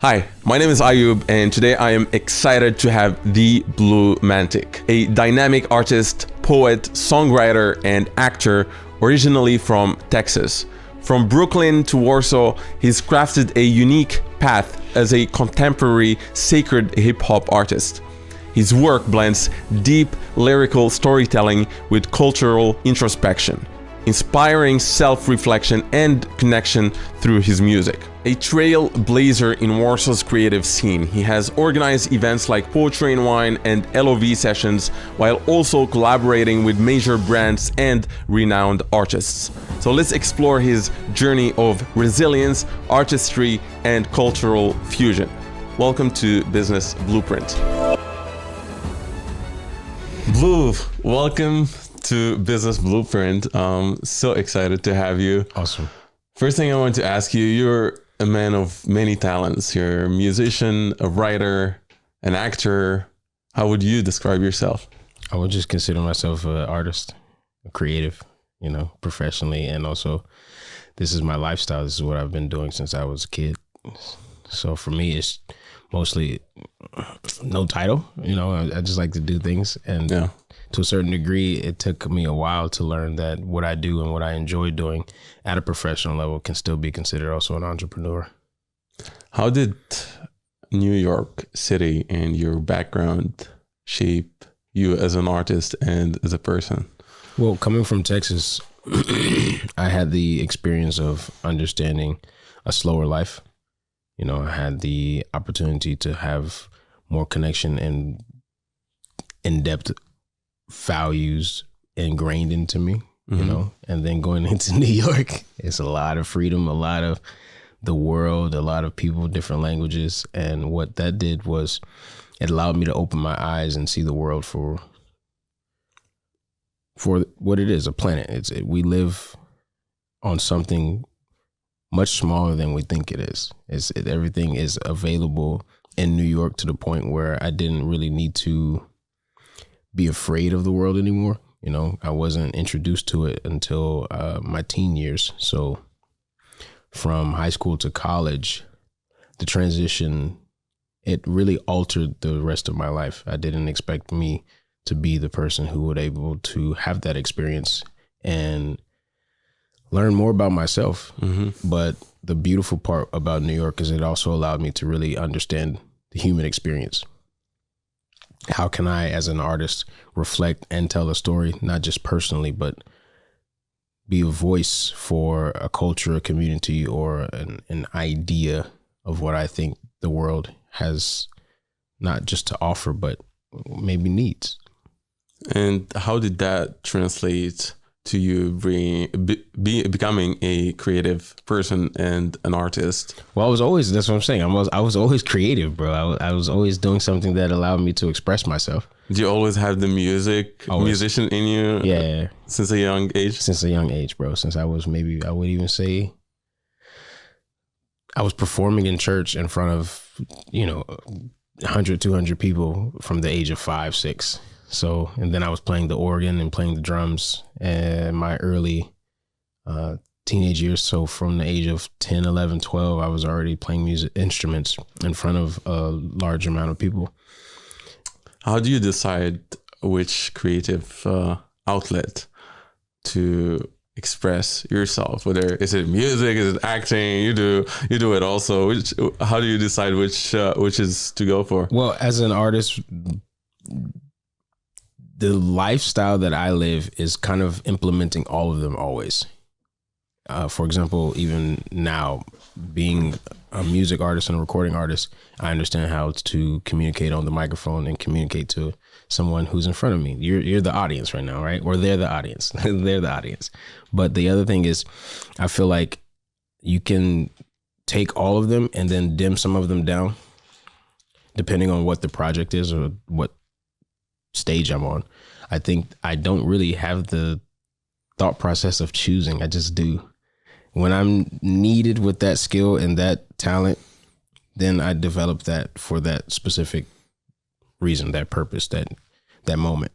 Hi, my name is Ayub, and today I am excited to have the Blu Mantic, a dynamic artist, poet, songwriter, and actor originally from Texas. From Brooklyn to Warsaw, he's crafted a unique path as a contemporary sacred hip-hop artist. His work blends deep lyrical storytelling with cultural introspection, inspiring self-reflection and connection through his music. A trailblazer in Warsaw's creative scene, he has organized events like Poetry and Wine and LOV sessions, while also collaborating with major brands and renowned artists. So let's explore his journey of resilience, artistry, and cultural fusion. Welcome to Business Blueprint. Blu, welcome to Business Blueprint. So excited to have you. Awesome. First thing I want to ask you, you're a man of many talents. You're a musician, a writer, an actor. How would you describe yourself? I would just consider myself an artist, a creative, professionally. And also, this is my lifestyle. This is what I've been doing since I was a kid. So for me, it's mostly no title. I just like to do things. And to a certain degree, it took me a while to learn that what I do and what I enjoy doing at a professional level can still be considered also an entrepreneur. How did New York City and your background shape you as an artist and as a person? Well, coming from Texas, I had the experience of understanding a slower life. I had the opportunity to have more connection and in-depth values ingrained into me, and then going into New York, it's a lot of freedom, a lot of the world, a lot of people, different languages. And what that did was it allowed me to open my eyes and see the world for what it is, a planet. We live on something much smaller than we think it is. Everything is available in New York to the point where I didn't really need to be afraid of the world anymore. I wasn't introduced to it until my teen years. So from high school to college, the transition, it really altered the rest of my life. I didn't expect me to be the person who would able to have that experience and learn more about myself. Mm-hmm. But the beautiful part about New York is it also allowed me to really understand the human experience. How can I, as an artist, reflect and tell a story, not just personally, but be a voice for a culture, a community, or an idea of what I think the world has not just to offer, but maybe needs. And how did that translate to you becoming a creative person and an artist? Well, that's what I'm saying. I was always creative, bro. I was always doing something that allowed me to express myself. Do you always have the musician in you? Yeah. Since a young age? Since a young age, bro. Since I was I would even say, I was performing in church in front of, 100, 200 people from the age of 5, 6. So, and then I was playing the organ and playing the drums in my early teenage years. So from the age of 10, 11, 12, I was already playing music instruments in front of a large amount of people. How do you decide which creative outlet to express yourself? Whether is it music, is it acting? You do it also. How do you decide which is to go for? Well, as an artist, the lifestyle that I live is kind of implementing all of them always. For example, even now, being a music artist and a recording artist, I understand how to communicate on the microphone and communicate to someone who's in front of me. You're the audience right now, right? Or they're the audience. They're the audience. But the other thing is, I feel like you can take all of them and then dim some of them down, depending on what the project is or what stage I'm on. I think I don't really have the thought process of choosing. I just do. When I'm needed with that skill and that talent, then I develop that for that specific reason, that purpose, that moment.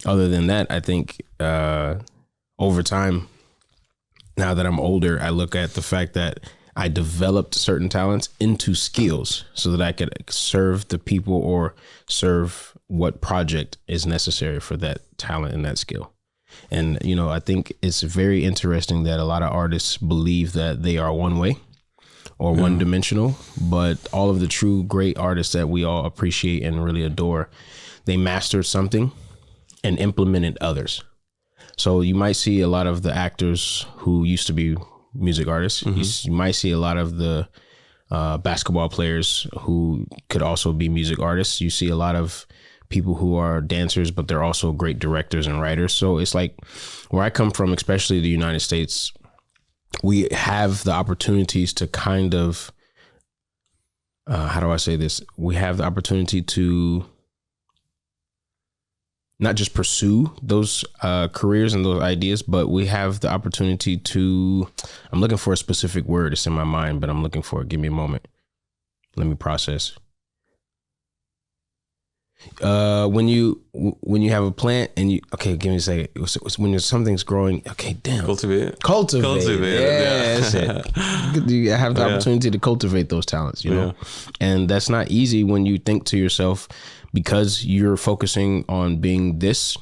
Other than that, I think over time, now that I'm older, I look at the fact that I developed certain talents into skills so that I could serve the people or serve what project is necessary for that talent and that skill. And, you know, I think it's very interesting that a lot of artists believe that they are one way or one dimensional, but all of the true great artists that we all appreciate and really adore, they mastered something and implemented others. So you might see a lot of the actors who used to be music artists. You might see a lot of the basketball players who could also be music artists. You see a lot of people who are dancers, but they're also great directors and writers. So it's like where I come from, especially the United States, we have the opportunities to kind of, how do I say this? We have the opportunity to not just pursue those careers and those ideas, but we have the opportunity to, I'm looking for a specific word. It's in my mind, but I'm looking for it. Give me a moment. Let me process. When you have a plant and you, okay, give me a second. When something's growing, okay, damn. Cultivate. Yeah, that's it. You have the opportunity to cultivate those talents, you know? And that's not easy when you think to yourself, because you're focusing on being this,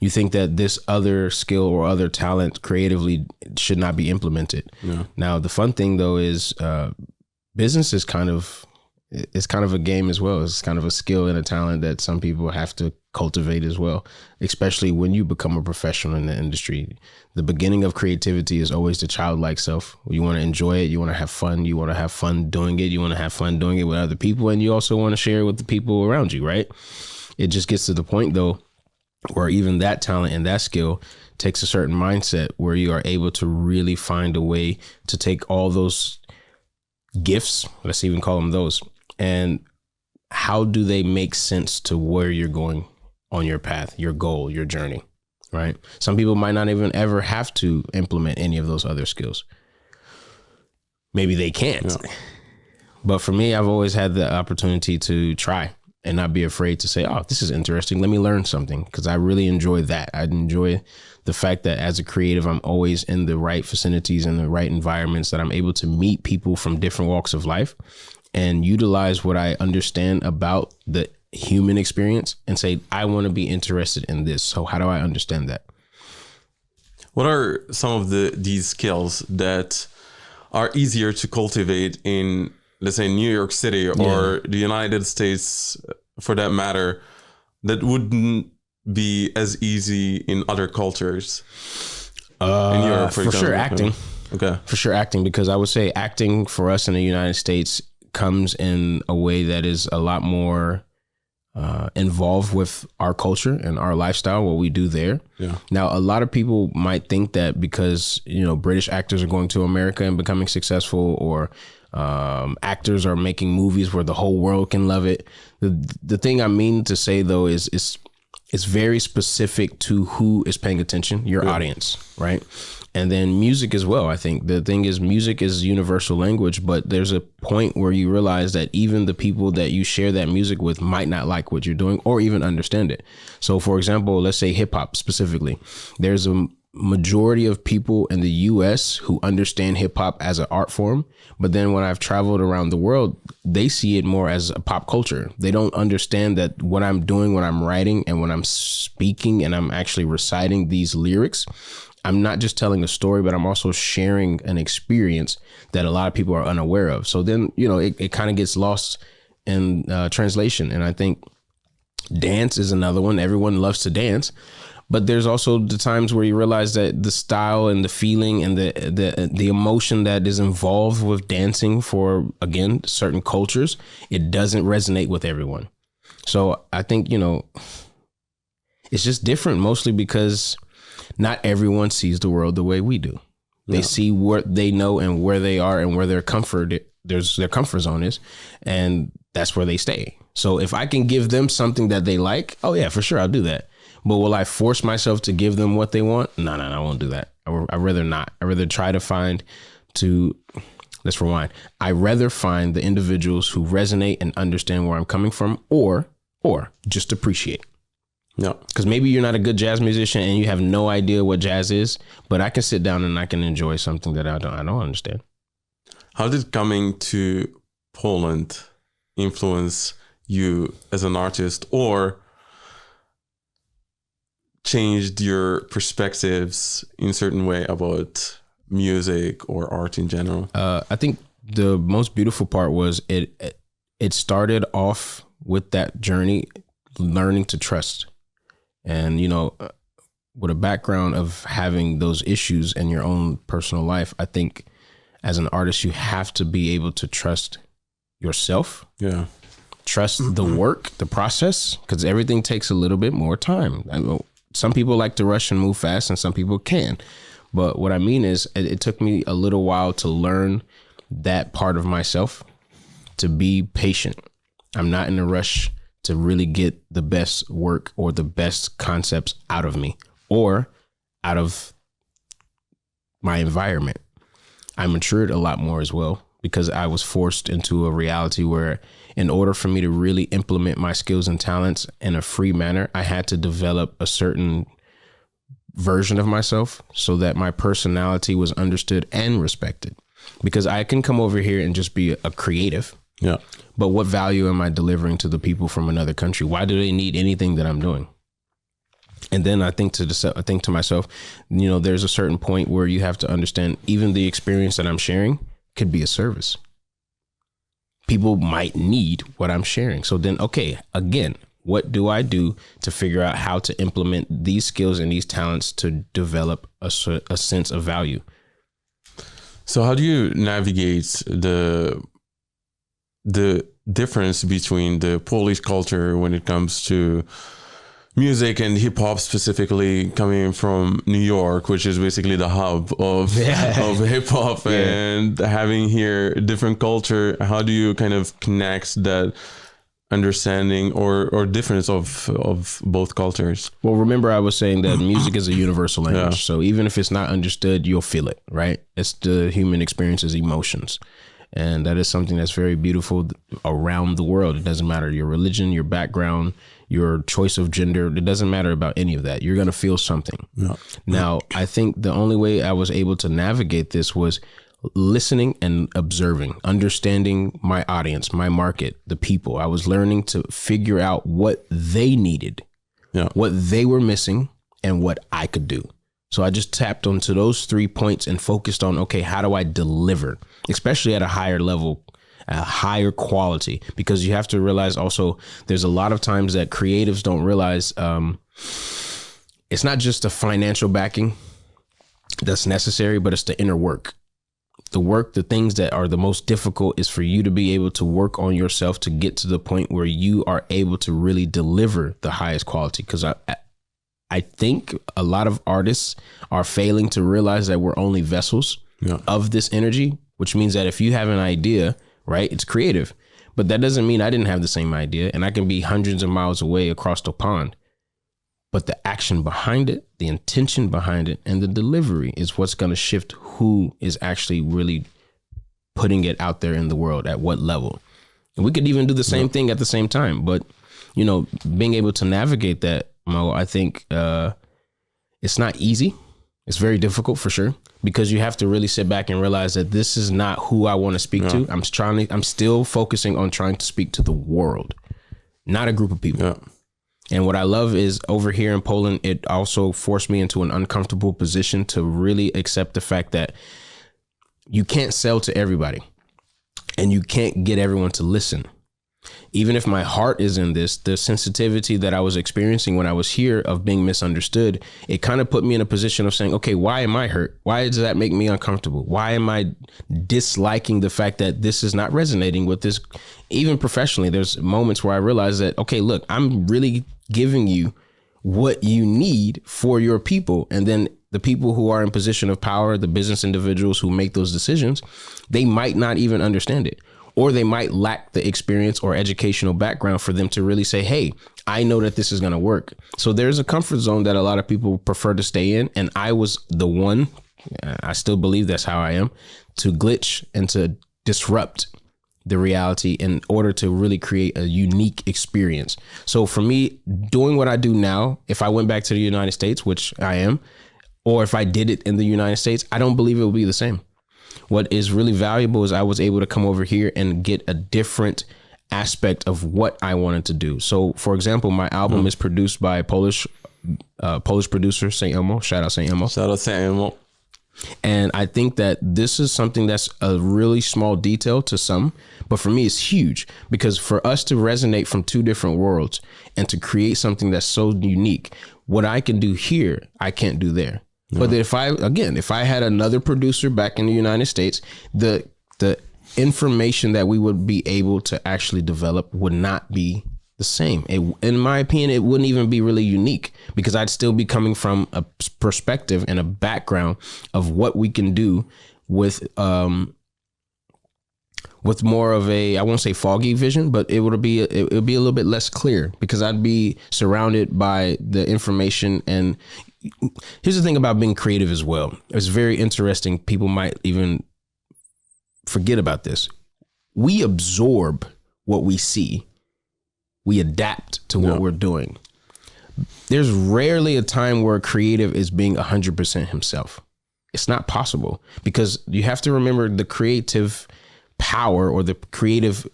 you think that this other skill or other talent creatively should not be implemented. Now, the fun thing though is business is kind of a game as well. It's kind of a skill and a talent that some people have to cultivate as well, especially when you become a professional in the industry. The beginning of creativity is always the childlike self. You want to enjoy it. You want to have fun. You want to have fun doing it. You want to have fun doing it with other people. And you also want to share it with the people around you, right? It just gets to the point though, where even that talent and that skill takes a certain mindset where you are able to really find a way to take all those gifts, let's even call them those, and how do they make sense to where you're going on your path, your goal, your journey, right? Some people might not even ever have to implement any of those other skills. Maybe they can't. But for me, I've always had the opportunity to try and not be afraid to say, oh, this is interesting. Let me learn something, because I really enjoy that. I enjoy the fact that as a creative, I'm always in the right vicinities and the right environments, that I'm able to meet people from different walks of life and utilize what I understand about the human experience and say, I want to be interested in this. So how do I understand that? What are some of these skills that are easier to cultivate in, let's say, New York City or the United States, for that matter, that wouldn't be as easy in other cultures? In Europe, for example. Sure, acting. Okay. For sure, acting, because I would say acting for us in the United States comes in a way that is a lot more involved with our culture and our lifestyle, what we do there. Now, a lot of people might think that because, you know, British actors are going to America and becoming successful, or actors are making movies where the whole world can love it. The thing I mean to say though is it's very specific to who is paying attention, your audience, right? And then music as well. I think the thing is, music is universal language, but there's a point where you realize that even the people that you share that music with might not like what you're doing or even understand it. So for example, let's say hip hop specifically, there's a majority of people in the US who understand hip hop as an art form. But then when I've traveled around the world, they see it more as a pop culture. They don't understand that what I'm doing when I'm writing and when I'm speaking and I'm actually reciting these lyrics, I'm not just telling a story, but I'm also sharing an experience that a lot of people are unaware of. So then, you know, it kind of gets lost in translation. And I think dance is another one. Everyone loves to dance, but there's also the times where you realize that the style and the feeling and the emotion that is involved with dancing for, again, certain cultures, it doesn't resonate with everyone. So I think, you know, it's just different, mostly because not everyone sees the world the way we do. They see what they know and where they are and where their comfort zone is, and that's where they stay. So if I can give them something that they like, oh yeah, for sure, I'll do that. But will I force myself to give them what they want? No, I won't do that. I'd rather not. I'd rather try to let's rewind. I'd rather find the individuals who resonate and understand where I'm coming from, or just appreciate. No, because maybe you're not a good jazz musician and you have no idea what jazz is, but I can sit down and I can enjoy something that I don't understand. How did coming to Poland influence you as an artist, or changed your perspectives in a certain way about music or art in general? I think the most beautiful part was it started off with that journey, learning to trust. And, you know, with a background of having those issues in your own personal life, I think as an artist, you have to be able to trust yourself. Yeah. Trust the work, the process, because everything takes a little bit more time. I know some people like to rush and move fast, and some people can. But what I mean is it took me a little while to learn that part of myself, to be patient. I'm not in a rush to really get the best work or the best concepts out of me or out of my environment. I matured a lot more as well, because I was forced into a reality where in order for me to really implement my skills and talents in a free manner, I had to develop a certain version of myself so that my personality was understood and respected. Because I can come over here and just be a creative. Yeah. But what value am I delivering to the people from another country? Why do they need anything that I'm doing? And then I think to myself, you know, there's a certain point where you have to understand even the experience that I'm sharing could be a service. People might need what I'm sharing. So then, okay, again, what do I do to figure out how to implement these skills and these talents to develop a sense of value? So how do you navigate the difference between the Polish culture when it comes to music and hip hop, specifically coming from New York, which is basically the hub of hip hop, and having here different culture? How do you kind of connect that understanding or difference of both cultures? Well, remember I was saying that music is a universal language. Yeah. So even if it's not understood, you'll feel it, right? It's the human experience's emotions. And that is something that's very beautiful around the world. It doesn't matter your religion, your background, your choice of gender. It doesn't matter about any of that. You're going to feel something. Yeah. Now, I think the only way I was able to navigate this was listening and observing, understanding my audience, my market, the people. I was learning to figure out what they needed, what they were missing, and what I could do. So I just tapped onto those 3 points and focused on, okay, how do I deliver, especially at a higher level, a higher quality? Because you have to realize also there's a lot of times that creatives don't realize it's not just the financial backing that's necessary, but it's the inner work. The work, the things that are the most difficult is for you to be able to work on yourself to get to the point where you are able to really deliver the highest quality. Because I think a lot of artists are failing to realize that we're only vessels of this energy, which means that if you have an idea, right, it's creative, but that doesn't mean I didn't have the same idea and I can be hundreds of miles away across the pond. But the action behind it, the intention behind it, and the delivery is what's going to shift who is actually really putting it out there in the world at what level. And we could even do the same thing at the same time. But, you know, being able to navigate that, Mo, I think it's not easy. It's very difficult for sure, because you have to really sit back and realize that this is not who I want to speak to. I'm still focusing on trying to speak to the world, not a group of people. Yeah. And what I love is over here in Poland, it also forced me into an uncomfortable position to really accept the fact that you can't sell to everybody and you can't get everyone to listen. Even if my heart is in this, the sensitivity that I was experiencing when I was here of being misunderstood, it kind of put me in a position of saying, okay, why am I hurt? Why does that make me uncomfortable? Why am I disliking the fact that this is not resonating with this? Even professionally, there's moments where I realize that, okay, look, I'm really giving you what you need for your people. And then the people who are in position of power, the business individuals who make those decisions, they might not even understand it. Or they might lack the experience or educational background for them to really say, hey, I know that this is going to work. So there's a comfort zone that a lot of people prefer to stay in. And I was the one, I still believe that's how I am, to glitch and to disrupt the reality in order to really create a unique experience. So for me, doing what I do now, if I went back to the United States, which I am, or if I did it in the United States, I don't believe it would be the same. What is really valuable is I was able to come over here and get a different aspect of what I wanted to do. So, for example, my album is produced by Polish producer St. Elmo. Shout out St. Elmo. Shout out St. Elmo. And I think that this is something that's a really small detail to some, but for me, it's huge, because for us to resonate from two different worlds and to create something that's so unique, what I can do here, I can't do there. No. But if I had another producer back in the United States, the information that we would be able to actually develop would not be the same. In my opinion, it wouldn't even be really unique, because I'd still be coming from a perspective and a background of what we can do with more of a, I won't say foggy vision, but it would be a little bit less clear, because I'd be surrounded by the information. And here's the thing about being creative as well. It's very interesting. People might even forget about this. We absorb what we see. We adapt to what we're doing. There's rarely a time where a creative is being 100% himself. It's not possible, because you have to remember the creative power or the creative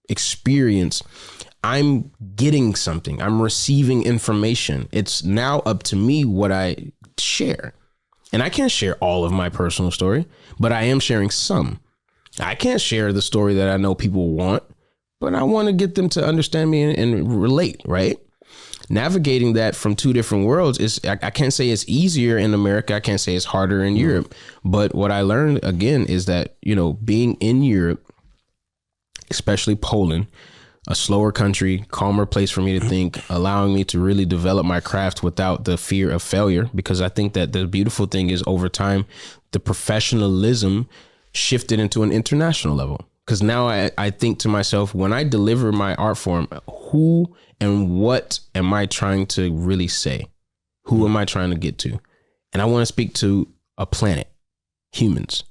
experience. I'm getting something. I'm receiving information. It's now up to me what I share. And I can't share all of my personal story, but I am sharing some. I can't share the story that I know people want, but I want to get them to understand me and relate, right? Navigating that from two different worlds is, I can't say it's easier in America. I can't say it's harder in Europe. But what I learned, again, is that, being in Europe, especially Poland, a slower country, calmer place for me to think, allowing me to really develop my craft without the fear of failure. Because I think that the beautiful thing is, over time, the professionalism shifted into an international level. Because now I think to myself, when I deliver my art form, who and what am I trying to really say? Who am I trying to get to? And I want to speak to a planet, humans,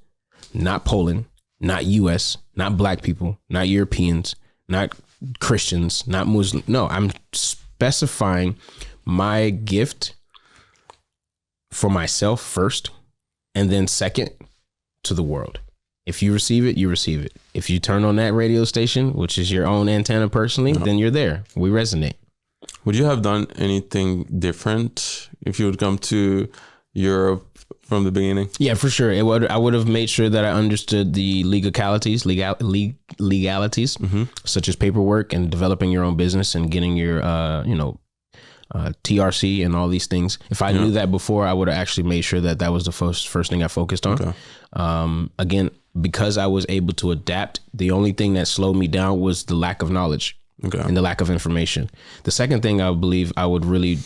not Poland, not US, not Black people, not Europeans, not Christians, not Muslim. No, I'm specifying my gift for myself first, and then second to the world. If you receive it, you receive it. If you turn on that radio station, which is your own antenna personally, then you're there. We resonate. Would you have done anything different if you would come to Europe from the beginning? Yeah, for sure. I would have made sure that I understood the legalities, such as paperwork and developing your own business and getting your, TRC and all these things. If I knew that before, I would have actually made sure that was the first thing I focused on. Okay. Again, because I was able to adapt, the only thing that slowed me down was the lack of knowledge and the lack of information. The second thing I believe I would really,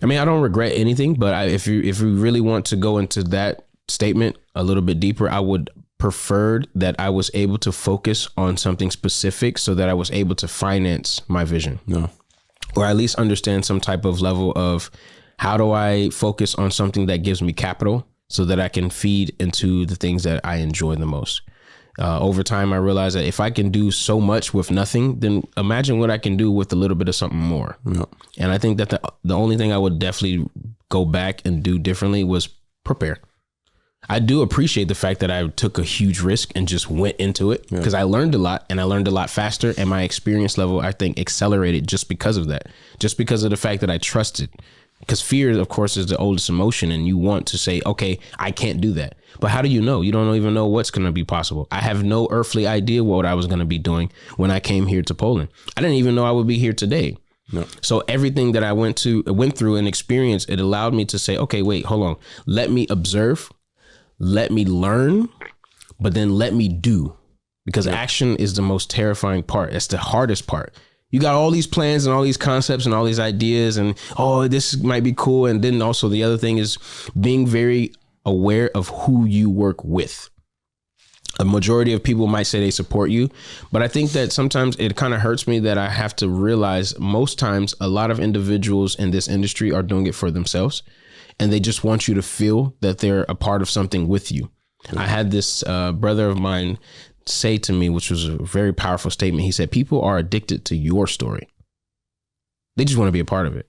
I don't regret anything, but if you really want to go into that statement a little bit deeper, I would prefer that I was able to focus on something specific so that I was able to finance my vision. No. Or at least understand some type of level of, how do I focus on something that gives me capital so that I can feed into the things that I enjoy the most. Over time, I realized that if I can do so much with nothing, then imagine what I can do with a little bit of something more. Yeah. And I think that the only thing I would definitely go back and do differently was prepare. I do appreciate the fact that I took a huge risk and just went into it, because I learned a lot, and I learned a lot faster, and my experience level, I think, accelerated just because of that, just because of the fact that I trusted. Because fear, of course, is the oldest emotion, and you want to say, okay, I can't do that. But how do you know? You don't even know what's going to be possible. I have no earthly idea what I was going to be doing when I came here to Poland. I didn't even know I would be here today. No. So everything that I went through and experienced, it allowed me to say, okay, wait, hold on. Let me observe. Let me learn, but then let me do, because action is the most terrifying part. That's the hardest part. You got all these plans and all these concepts and all these ideas and, this might be cool. And then also the other thing is being very aware of who you work with. A majority of people might say they support you, but I think that sometimes it kind of hurts me that I have to realize most times a lot of individuals in this industry are doing it for themselves. And they just want you to feel that they're a part of something with you. I had this brother of mine say to me, which was a very powerful statement. He said, people are addicted to your story. They just want to be a part of it.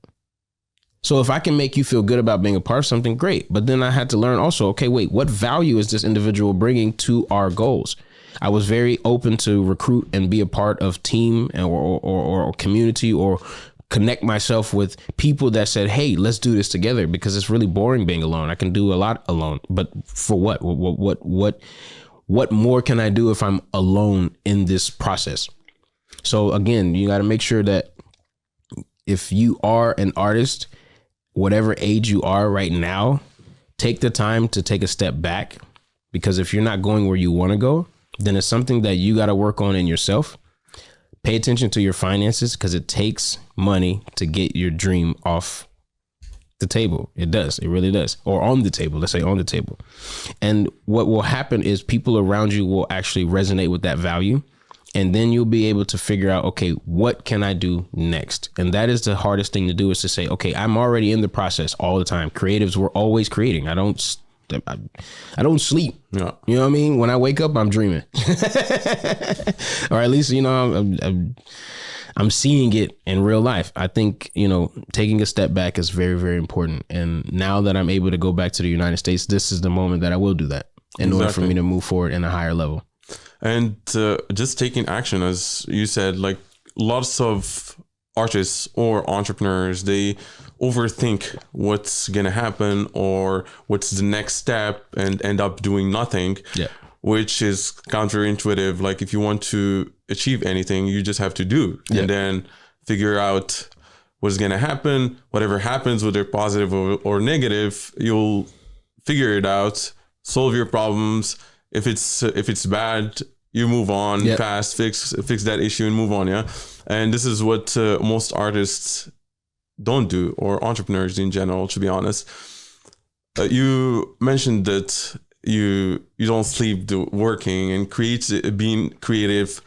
So if I can make you feel good about being a part of something, great. But then I had to learn also, okay, wait, what value is this individual bringing to our goals? I was very open to recruit and be a part of team or community, or connect myself with people that said, hey, let's do this together, because it's really boring being alone. I can do a lot alone, but for what? What more can I do if I'm alone in this process? So again, you got to make sure that if you are an artist, whatever age you are right now, take the time to take a step back, because if you're not going where you want to go, then it's something that you got to work on in yourself. Pay attention to your finances, because it takes money to get your dream off the table. It does. It really does. Or on the table. Let's say on the table. And what will happen is people around you will actually resonate with that value. And then you'll be able to figure out, okay, what can I do next? And that is the hardest thing to do, is to say, okay, I'm already in the process all the time. Creatives, we're always creating. I don't sleep. Yeah. You know what I mean? When I wake up, I'm dreaming. Or at least, I'm seeing it in real life. I think, taking a step back is very, very important. And now that I'm able to go back to the United States, this is the moment that I will do that in order for me to move forward in a higher level. And just taking action, as you said, like lots of artists or entrepreneurs, they overthink what's going to happen or what's the next step and end up doing nothing, which is counterintuitive. Like if you want to achieve anything, you just have to do and then figure out what's going to happen. Whatever happens, whether positive or negative, you'll figure it out, solve your problems. If it's bad, you move on fast, fix that issue and move on. Yeah. And this is what most artists don't do, or entrepreneurs in general, to be honest. You mentioned that you don't sleep working and being creative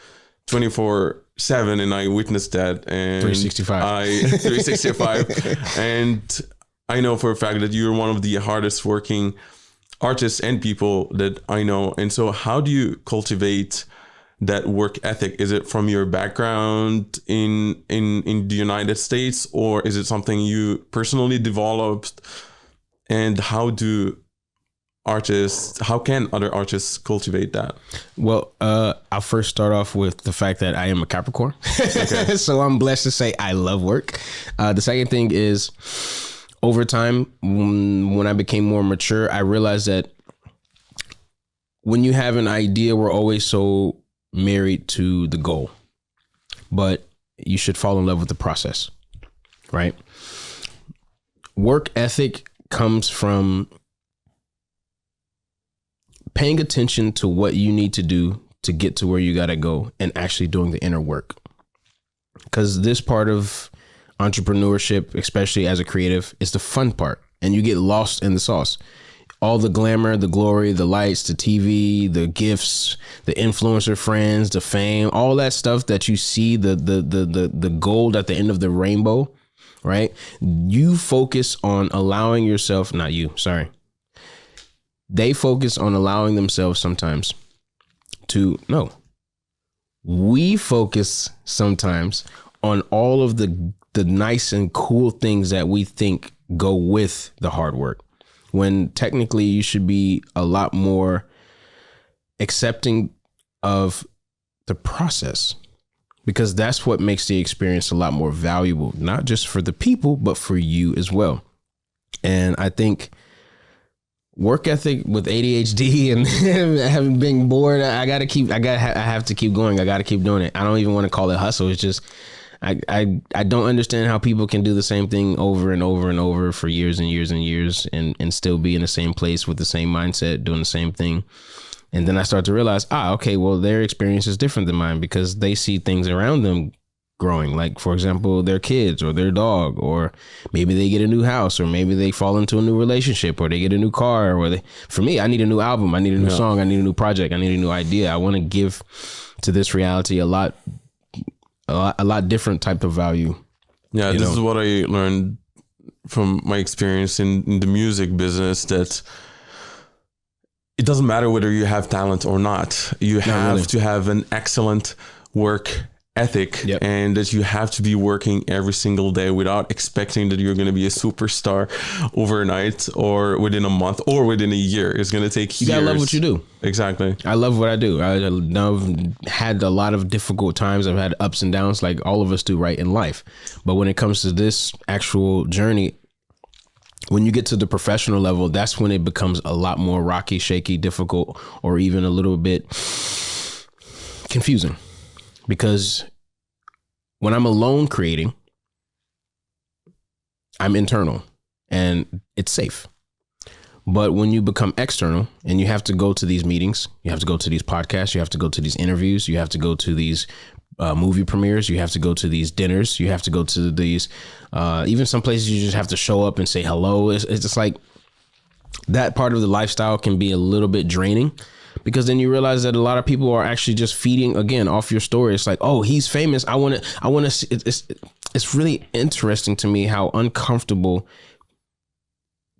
24/7, and I witnessed that. And 365. And I know for a fact that you're one of the hardest working artists and people that I know. And so how do you cultivate that work ethic? Is it from your background in the United States, or is it something you personally developed? And how can other artists cultivate that? Well, I'll first start off with the fact that I am a Capricorn. Okay. So I'm blessed to say I love work. The second thing is, over time, when I became more mature, I realized that when you have an idea, we're always so married to the goal, but you should fall in love with the process, right? Work ethic comes from paying attention to what you need to do to get to where you got to go and actually doing the inner work. Because this part of entrepreneurship, especially as a creative, is the fun part, and you get lost in the sauce. All the glamour, the glory, the lights, the TV, the gifts, the influencer friends, the fame, all that stuff that you see, the gold at the end of the rainbow, right? You focus on allowing yourself, not you, sorry. They focus on allowing themselves sometimes to, no. We focus sometimes on all of the nice and cool things that we think go with the hard work, when technically you should be a lot more accepting of the process, because that's what makes the experience a lot more valuable, not just for the people, but for you as well. And I think work ethic with ADHD and having been bored, I have to keep going. I got to keep doing it. I don't even want to call it hustle. It's just, I don't understand how people can do the same thing over and over and over for years and years and years and still be in the same place with the same mindset, doing the same thing. And then I start to realize, okay, well, their experience is different than mine, because they see things around them growing, like, for example, their kids or their dog, or maybe they get a new house, or maybe they fall into a new relationship, or they get a new car, for me, I need a new album. I need a new song. I need a new project. I need a new idea. I want to give to this reality a lot different type of value. Yeah, this is what I learned from my experience in the music business, that it doesn't matter whether you have talent or not. You have to have an excellent work ethic, Yep. and that you have to be working every single day without expecting that you're going to be a superstar overnight or within a month or within a year. It's going to take years. You gotta love what you do. Exactly. I love what I do. I've had a lot of difficult times. I've had ups and downs like all of us do, right, in life. But when it comes to this actual journey, when you get to the professional level, that's when it becomes a lot more rocky, shaky, difficult, or even a little bit confusing. Because when I'm alone creating, I'm internal and it's safe. But when you become external and you have to go to these meetings, you have to go to these podcasts, you have to go to these interviews, you have to go to these movie premieres, you have to go to these dinners, you have to go to these, even some places you just have to show up and say hello. It's just like that part of the lifestyle can be a little bit draining, because then you realize that a lot of people are actually just feeding again off your story. It's like, oh, he's famous. I want to see. It's really interesting to me how uncomfortable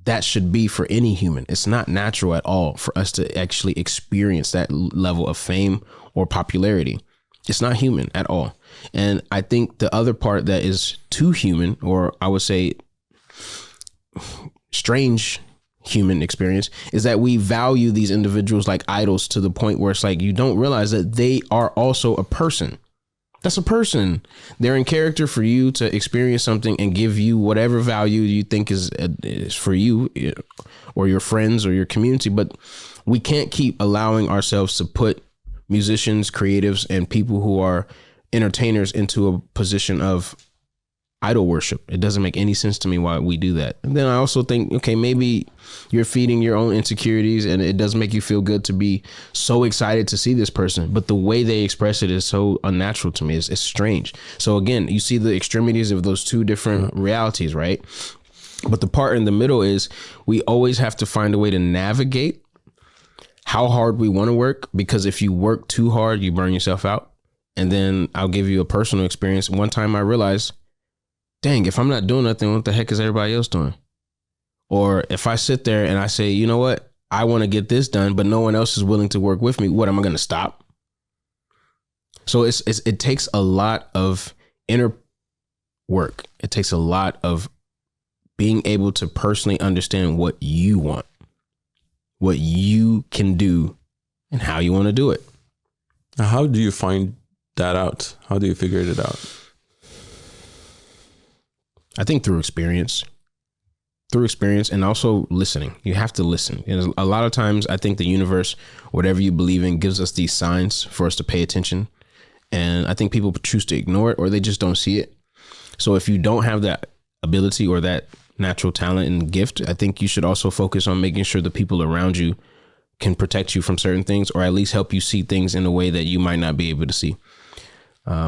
that should be for any human. It's not natural at all for us to actually experience that level of fame or popularity. It's not human at all. And I think the other part that is too human, or I would say strange human experience, is that we value these individuals like idols to the point where it's like you don't realize that they are also a person. That's a person. They're in character for you to experience something and give you whatever value you think is for you or your friends or your community. But we can't keep allowing ourselves to put musicians, creatives, and people who are entertainers into a position of idol worship. It doesn't make any sense to me why we do that. And then I also think, okay, maybe you're feeding your own insecurities and it does make you feel good to be so excited to see this person, but the way they express it is so unnatural to me. It's strange. So again, you see the extremities of those two different realities, right? But the part in the middle is we always have to find a way to navigate how hard we want to work, because if you work too hard, you burn yourself out. And then I'll give you a personal experience. One time I realized, dang, if I'm not doing nothing, what the heck is everybody else doing? Or if I sit there and I say, you know what, I want to get this done, but no one else is willing to work with me, what, am I going to stop? So it takes a lot of inner work. It takes a lot of being able to personally understand what you want, what you can do, and how you want to do it. How do you find that out? How do you figure it out? I think through experience and also listening. You have to listen. And a lot of times I think the universe, whatever you believe in, gives us these signs for us to pay attention. And I think people choose to ignore it or they just don't see it. So if you don't have that ability or that natural talent and gift, I think you should also focus on making sure the people around you can protect you from certain things, or at least help you see things in a way that you might not be able to see.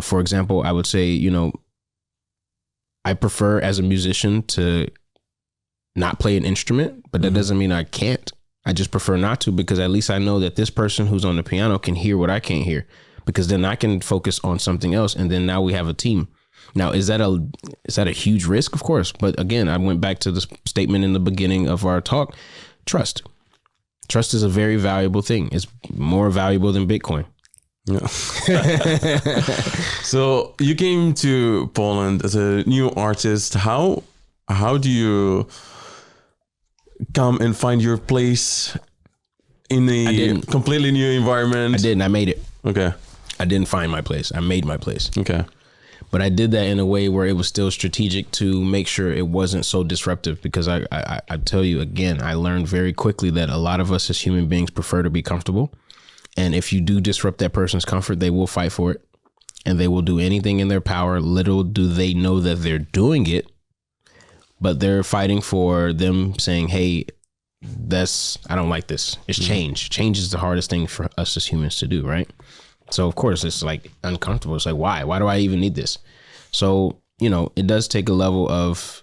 For example, I would say, I prefer as a musician to not play an instrument, but that doesn't mean I can't. I just prefer not to, because at least I know that this person who's on the piano can hear what I can't hear, because then I can focus on something else. And then now we have a team. Now, is that a huge risk? Of course. But again, I went back to the statement in the beginning of our talk. Trust. Trust is a very valuable thing. It's more valuable than Bitcoin. Yeah. So you came to Poland as a new artist. How do you come and find your place in a completely new environment? I didn't. I made it. Okay. I didn't find my place. I made my place. Okay. But I did that in a way where it was still strategic to make sure it wasn't so disruptive, because I tell you again, I learned very quickly that a lot of us as human beings prefer to be comfortable. And if you do disrupt that person's comfort, they will fight for it, and they will do anything in their power. Little do they know that they're doing it, but they're fighting for them, saying, hey, I don't like this. It's change. Change is the hardest thing for us as humans to do, right? So of course it's like uncomfortable. It's like, why do I even need this? So, it does take a level of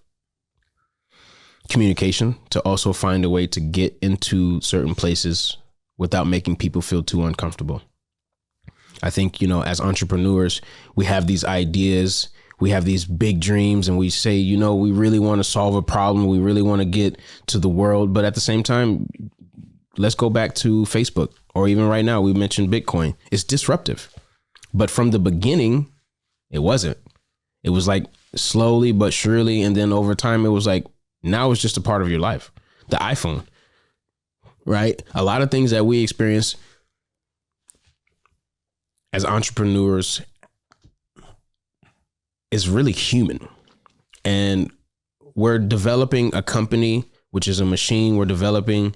communication to also find a way to get into certain places without making people feel too uncomfortable. I think, as entrepreneurs, we have these ideas, we have these big dreams, and we say, we really want to solve a problem. We really want to get to the world. But at the same time, let's go back to Facebook, or even right now, we mentioned Bitcoin. It's disruptive. But from the beginning, It wasn't. It was like slowly but surely. And then over time, it was like, now it's just a part of your life. The iPhone, right? A lot of things that we experience as entrepreneurs is really human. And we're developing a company, which is a machine. We're developing,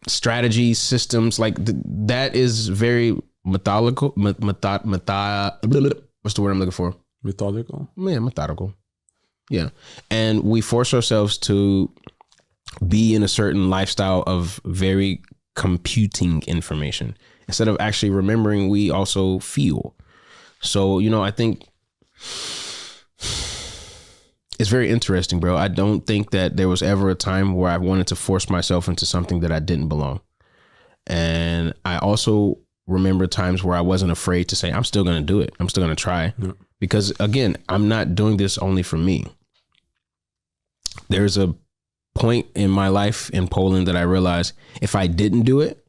strategies, systems, like that is very methodical. What's the word I'm looking for? Methodical? Yeah, methodical. Yeah. And we force ourselves to be in a certain lifestyle of very computing information instead of actually remembering we also feel. So, I think it's very interesting, bro. I don't think that there was ever a time where I wanted to force myself into something that I didn't belong. And I also remember times where I wasn't afraid to say, I'm still going to do it. I'm still going to try. Yeah. Because again, I'm not doing this only for me. There's a point in my life in Poland that I realized if I didn't do it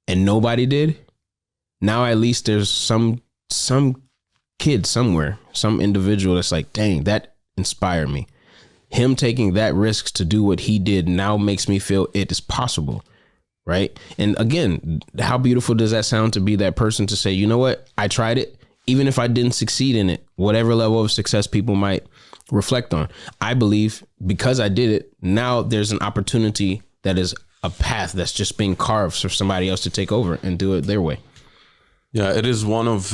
and nobody did, now at least there's some kid somewhere, some individual that's like, dang, that inspired me. Him taking that risk to do what he did now makes me feel it is possible. Right. And again, how beautiful does that sound to be that person to say, you know what? I tried it. Even if I didn't succeed in it, whatever level of success people might reflect on, I believe because I did it, now there's an opportunity that is a path that's just being carved for somebody else to take over and do it their way. Yeah, it is one of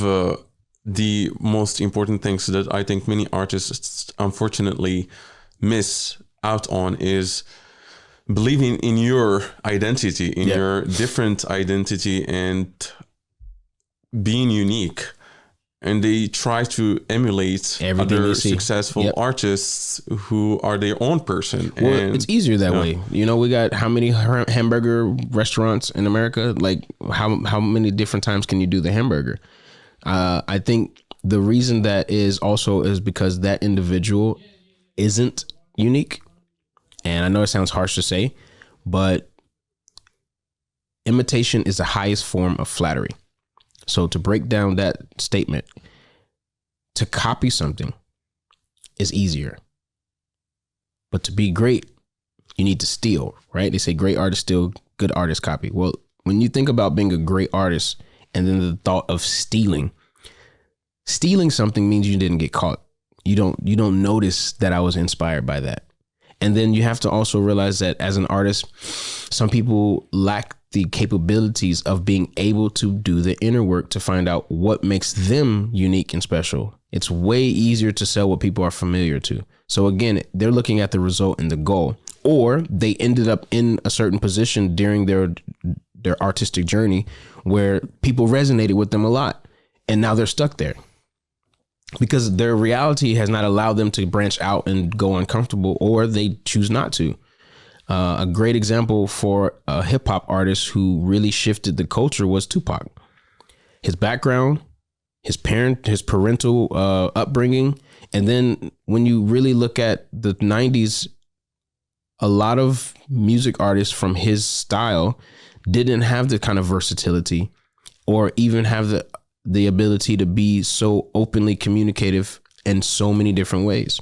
the most important things that I think many artists unfortunately miss out on is believing in your identity, in your different identity and being unique. And they try to emulate other successful artists who are their own person. Well, and it's easier that way. We got how many hamburger restaurants in America? Like how many different times can you do the hamburger? I think the reason that is because that individual isn't unique. And I know it sounds harsh to say, but imitation is the highest form of flattery. So to break down that statement, to copy something is easier. But to be great, you need to steal, right? They say great artists steal, good artists copy. Well, when you think about being a great artist and then the thought of stealing something means you didn't get caught. You don't notice that I was inspired by that. And then you have to also realize that as an artist, some people lack the capabilities of being able to do the inner work to find out what makes them unique and special. It's way easier to sell what people are familiar to. So again, they're looking at the result and the goal, or they ended up in a certain position during their artistic journey where people resonated with them a lot. And now they're stuck there because their reality has not allowed them to branch out and go uncomfortable, or they choose not to. A great example for a hip hop artist who really shifted the culture was Tupac. His background, his parental upbringing. And then when you really look at the 90s, a lot of music artists from his style didn't have the kind of versatility or even have the ability to be so openly communicative in so many different ways.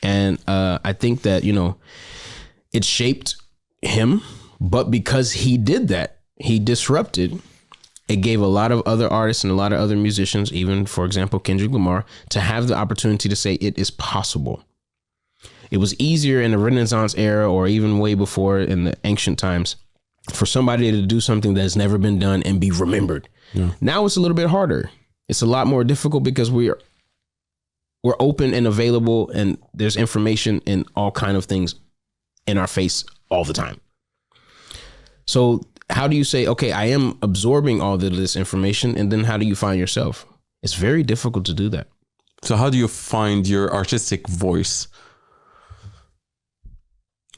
And I think that, it shaped him, but because he did that, he disrupted. It gave a lot of other artists and a lot of other musicians, even, for example, Kendrick Lamar, to have the opportunity to say it is possible. It was easier in the Renaissance era or even way before in the ancient times for somebody to do something that's never been done and be remembered. Yeah. Now it's a little bit harder. It's a lot more difficult because we're open and available, and there's information and all kind of things in our face all the time. So how do you say, okay, I am absorbing all of this information, and then how do you find yourself? It's very difficult to do that. So how do you find your artistic voice?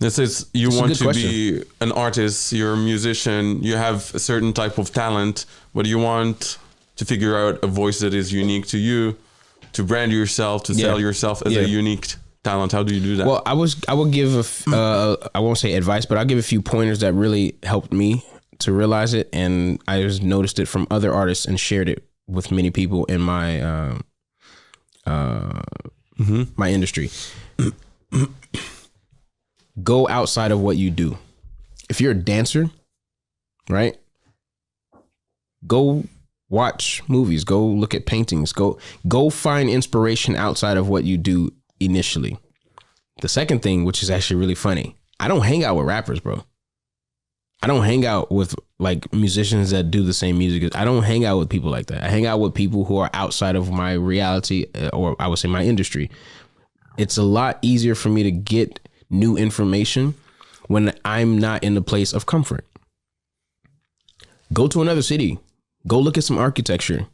This is, you want to be an artist, you're a musician, you have a certain type of talent, but you want to figure out a voice that is unique to you, to brand yourself, to sell yourself as a unique talent. How do you do that? Well, I would give I won't say advice, but I'll give a few pointers that really helped me to realize it, and I just noticed it from other artists and shared it with many people in my my industry. Go outside of what you do. If you're a dancer, right? Go watch movies. Go look at paintings. Go find inspiration outside of what you do initially. The second thing, which is actually really funny, I don't hang out with rappers, bro. I don't hang out with like musicians that do the same music. I don't hang out with people like that. I hang out with people who are outside of my reality, or I would say my industry. It's a lot easier for me to get new information when I'm not in the place of comfort. Go to another city. Go look at some architecture.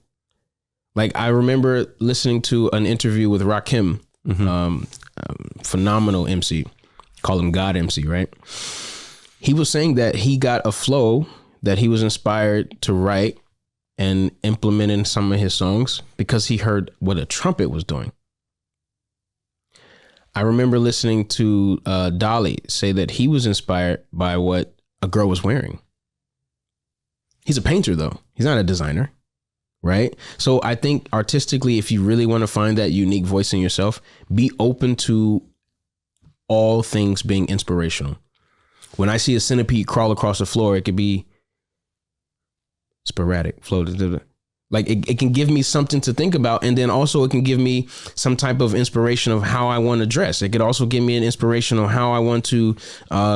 Like I remember listening to an interview with Rakim, phenomenal MC, call him God MC, right? He was saying that he got a flow that he was inspired to write and implement in some of his songs because he heard what a trumpet was doing. I remember listening to Dolly say that he was inspired by what a girl was wearing. He's a painter, though. He's not a designer, right? So I think artistically, if you really want to find that unique voice in yourself, be open to all things being inspirational. When I see a centipede crawl across the floor, it could be sporadic, floated. Like it can give me something to think about. And then also it can give me some type of inspiration of how I want to dress. It could also give me an inspiration on how I want to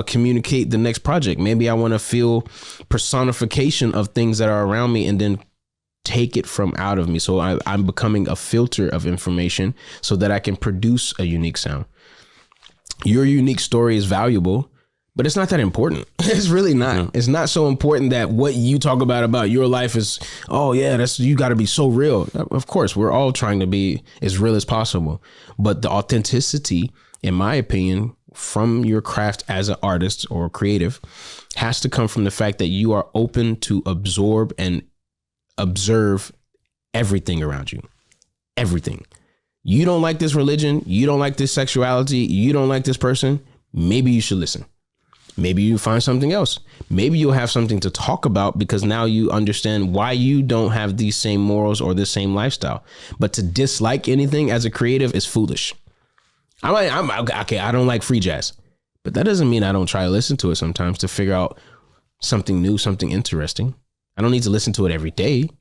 communicate the next project. Maybe I want to feel personification of things that are around me and then take it from out of me. So I'm becoming a filter of information so that I can produce a unique sound. Your unique story is valuable, but it's not that important. It's really not. Yeah. It's not so important that what you talk about your life is, oh yeah, you got to be so real. Of course, we're all trying to be as real as possible. But the authenticity, in my opinion, from your craft as an artist or creative has to come from the fact that you are open to absorb and observe everything around you. Everything. You don't like this religion. You don't like this sexuality. You don't like this person. Maybe you should listen. Maybe you find something else. Maybe you'll have something to talk about because now you understand why you don't have these same morals or this same lifestyle. But to dislike anything as a creative is foolish. I'm okay. I don't like free jazz, but that doesn't mean I don't try to listen to it sometimes to figure out something new, something interesting. I don't need to listen to it every day,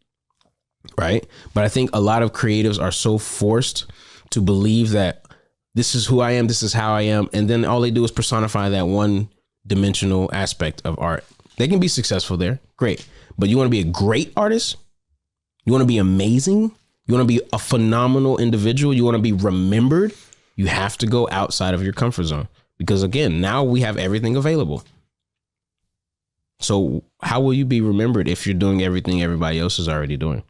right? But I think a lot of creatives are so forced to believe that this is who I am, this is how I am, and then all they do is personify that one dimensional aspect of art. They can be successful there, great. But you want to be a great artist? You want to be amazing? You want to be a phenomenal individual? You want to be remembered? You have to go outside of your comfort zone because again, now we have everything available. So how will you be remembered if you're doing everything everybody else is already doing?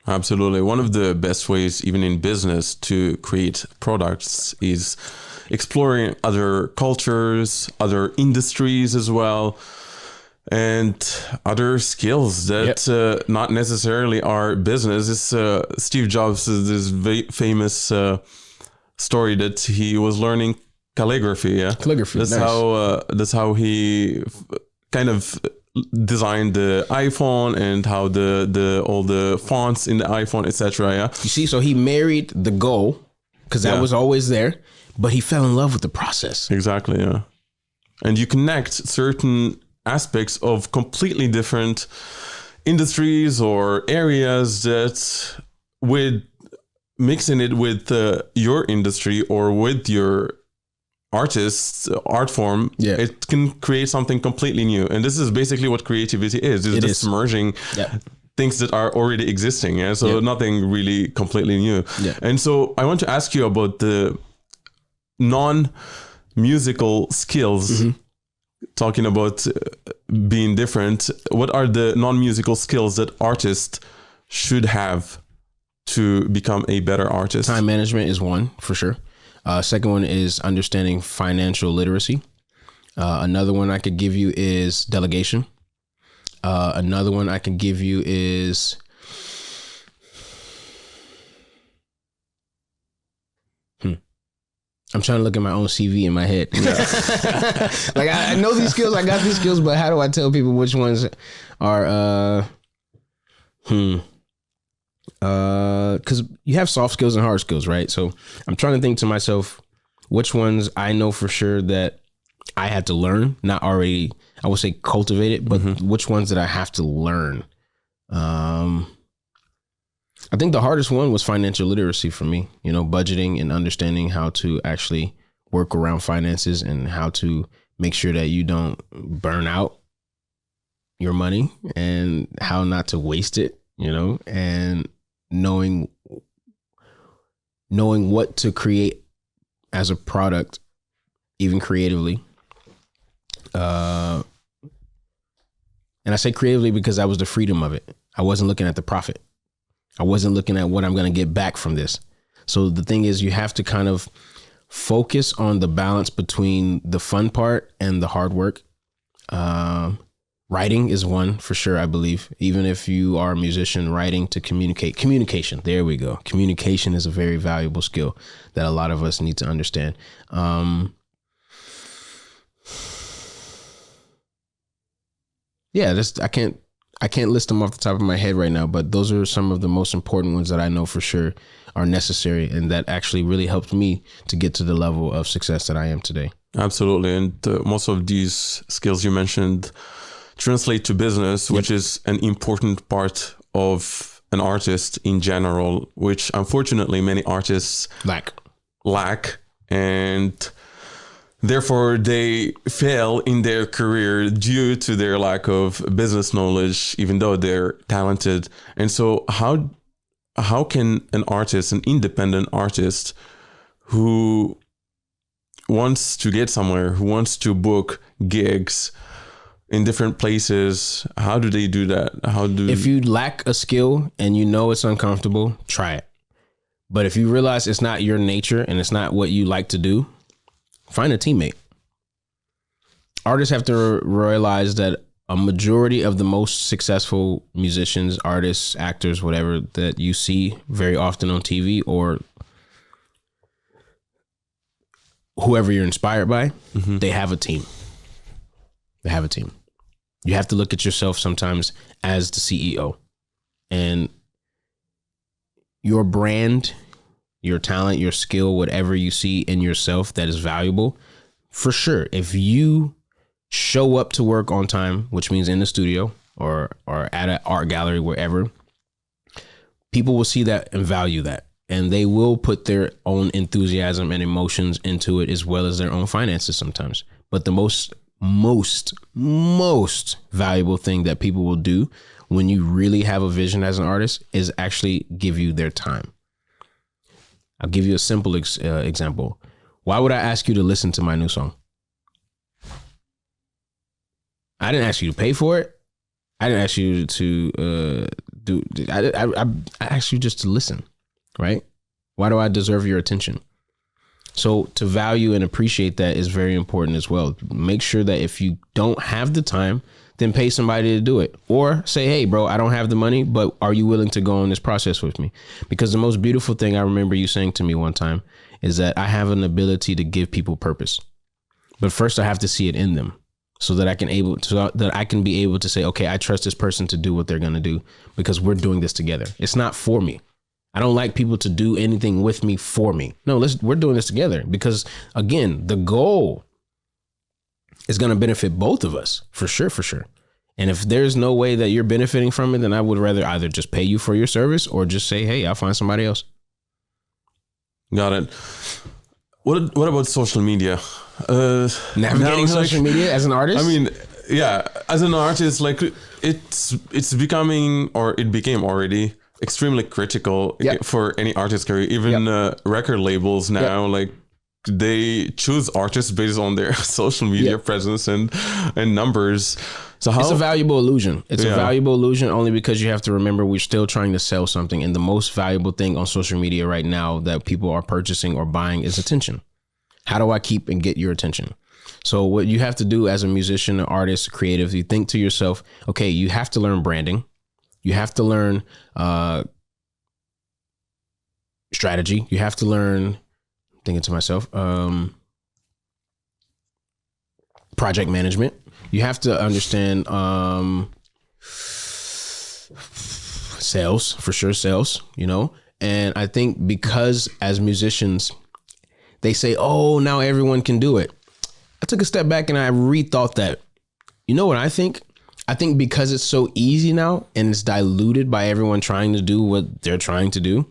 Absolutely. One of the best ways, even in business, to create products is exploring other cultures, other industries as well, and other skills that not necessarily are business. It's Steve Jobs' this famous story that he was learning calligraphy. Yeah, calligraphy. That's nice. That's how he kind of designed the iPhone and how the all the fonts in the iPhone, etc. Yeah, you see, so he married the goal because that was always there, but he fell in love with the process. Exactly. Yeah, and you connect certain aspects of completely different industries or areas that with mixing it with your industry or with your artist's art form, it can create something completely new. And this is basically what creativity is. It's just merging things that are already existing. Yeah. So nothing really completely new. Yeah. And so I want to ask you about the non-musical skills. Mm-hmm. Talking about being different, what are the non-musical skills that artists should have to become a better artist? Time management is one, for sure. Second one is understanding financial literacy. Another one I could give you is delegation. Another one I can give you is I'm trying to look at my own CV in my head. Like I know these skills, I got these skills, but how do I tell people which ones are Because you have soft skills and hard skills, right? So I'm trying to think to myself, which ones I know for sure that I had to learn, not already, I would say cultivate it, but which ones that I have to learn. I think the hardest one was financial literacy for me, you know, budgeting and understanding how to actually work around finances and how to make sure that you don't burn out your money and how not to waste it, you know, and knowing what to create as a product, even creatively. And I say creatively because that was the freedom of it. I wasn't looking at the profit. I wasn't looking at what I'm going to get back from this. So the thing is, you have to kind of focus on the balance between the fun part and the hard work. Writing is one for sure, I believe. Even if you are a musician, writing to communication. There we go. Communication is a very valuable skill that a lot of us need to understand. Yeah, I can't list them off the top of my head right now, but those are some of the most important ones that I know for sure are necessary and that actually really helped me to get to the level of success that I am today. Absolutely. And most of these skills you mentioned translate to business, which is an important part of an artist in general, which unfortunately many artists lack, and therefore they fail in their career due to their lack of business knowledge, even though they're talented. And so how can an artist, an independent artist who wants to get somewhere, who wants to book gigs in different places, how do they do that? If you lack a skill and you know it's uncomfortable, try it. But if you realize it's not your nature and it's not what you like to do, find a teammate. Artists have to realize that a majority of the most successful musicians, artists, actors, whatever that you see very often on TV or whoever you're inspired by, they have a team. They have a team. You have to look at yourself sometimes as the CEO, and your brand, your talent, your skill, whatever you see in yourself that is valuable, for sure. If you show up to work on time, which means in the studio or at an art gallery, wherever, people will see that and value that. And they will put their own enthusiasm and emotions into it, as well as their own finances sometimes. But the most valuable thing that people will do when you really have a vision as an artist is actually give you their time. I'll give you a simple example. Why would I ask you to listen to my new song? I didn't ask you to pay for it. I didn't ask you to I asked you just to listen, right? Why do I deserve your attention? So to value and appreciate that is very important as well. Make sure that if you don't have the time, then pay somebody to do it. Or say, hey, bro, I don't have the money, but are you willing to go on this process with me? Because the most beautiful thing I remember you saying to me one time is that I have an ability to give people purpose. But first I have to see it in them so that I can be able to say, okay, I trust this person to do what they're going to do because we're doing this together. It's not for me. I don't like people to do anything with me for me. No, we're doing this together because, again, the goal is going to benefit both of us for sure. And if there's no way that you're benefiting from it, then I would rather either just pay you for your service or just say, hey, I'll find somebody else. Got it. What about social media? Navigating social media as an artist? I mean, yeah, as an artist, like it's becoming, or it became already, extremely critical for any artist career. Even record labels now, like they choose artists based on their social media presence and numbers. So it's a valuable illusion. It's a valuable illusion only because you have to remember we're still trying to sell something. And the most valuable thing on social media right now that people are purchasing or buying is attention. How do I keep and get your attention? So what you have to do as a musician, an artist, creative, you think to yourself, okay, you have to learn branding. You have to learn strategy. You have to learn, thinking to myself, project management. You have to understand Sales, for sure, sales, you know? And I think because as musicians, they say, oh, now everyone can do it. I took a step back and I rethought that. You know what I think? I think because it's so easy now and it's diluted by everyone trying to do what they're trying to do,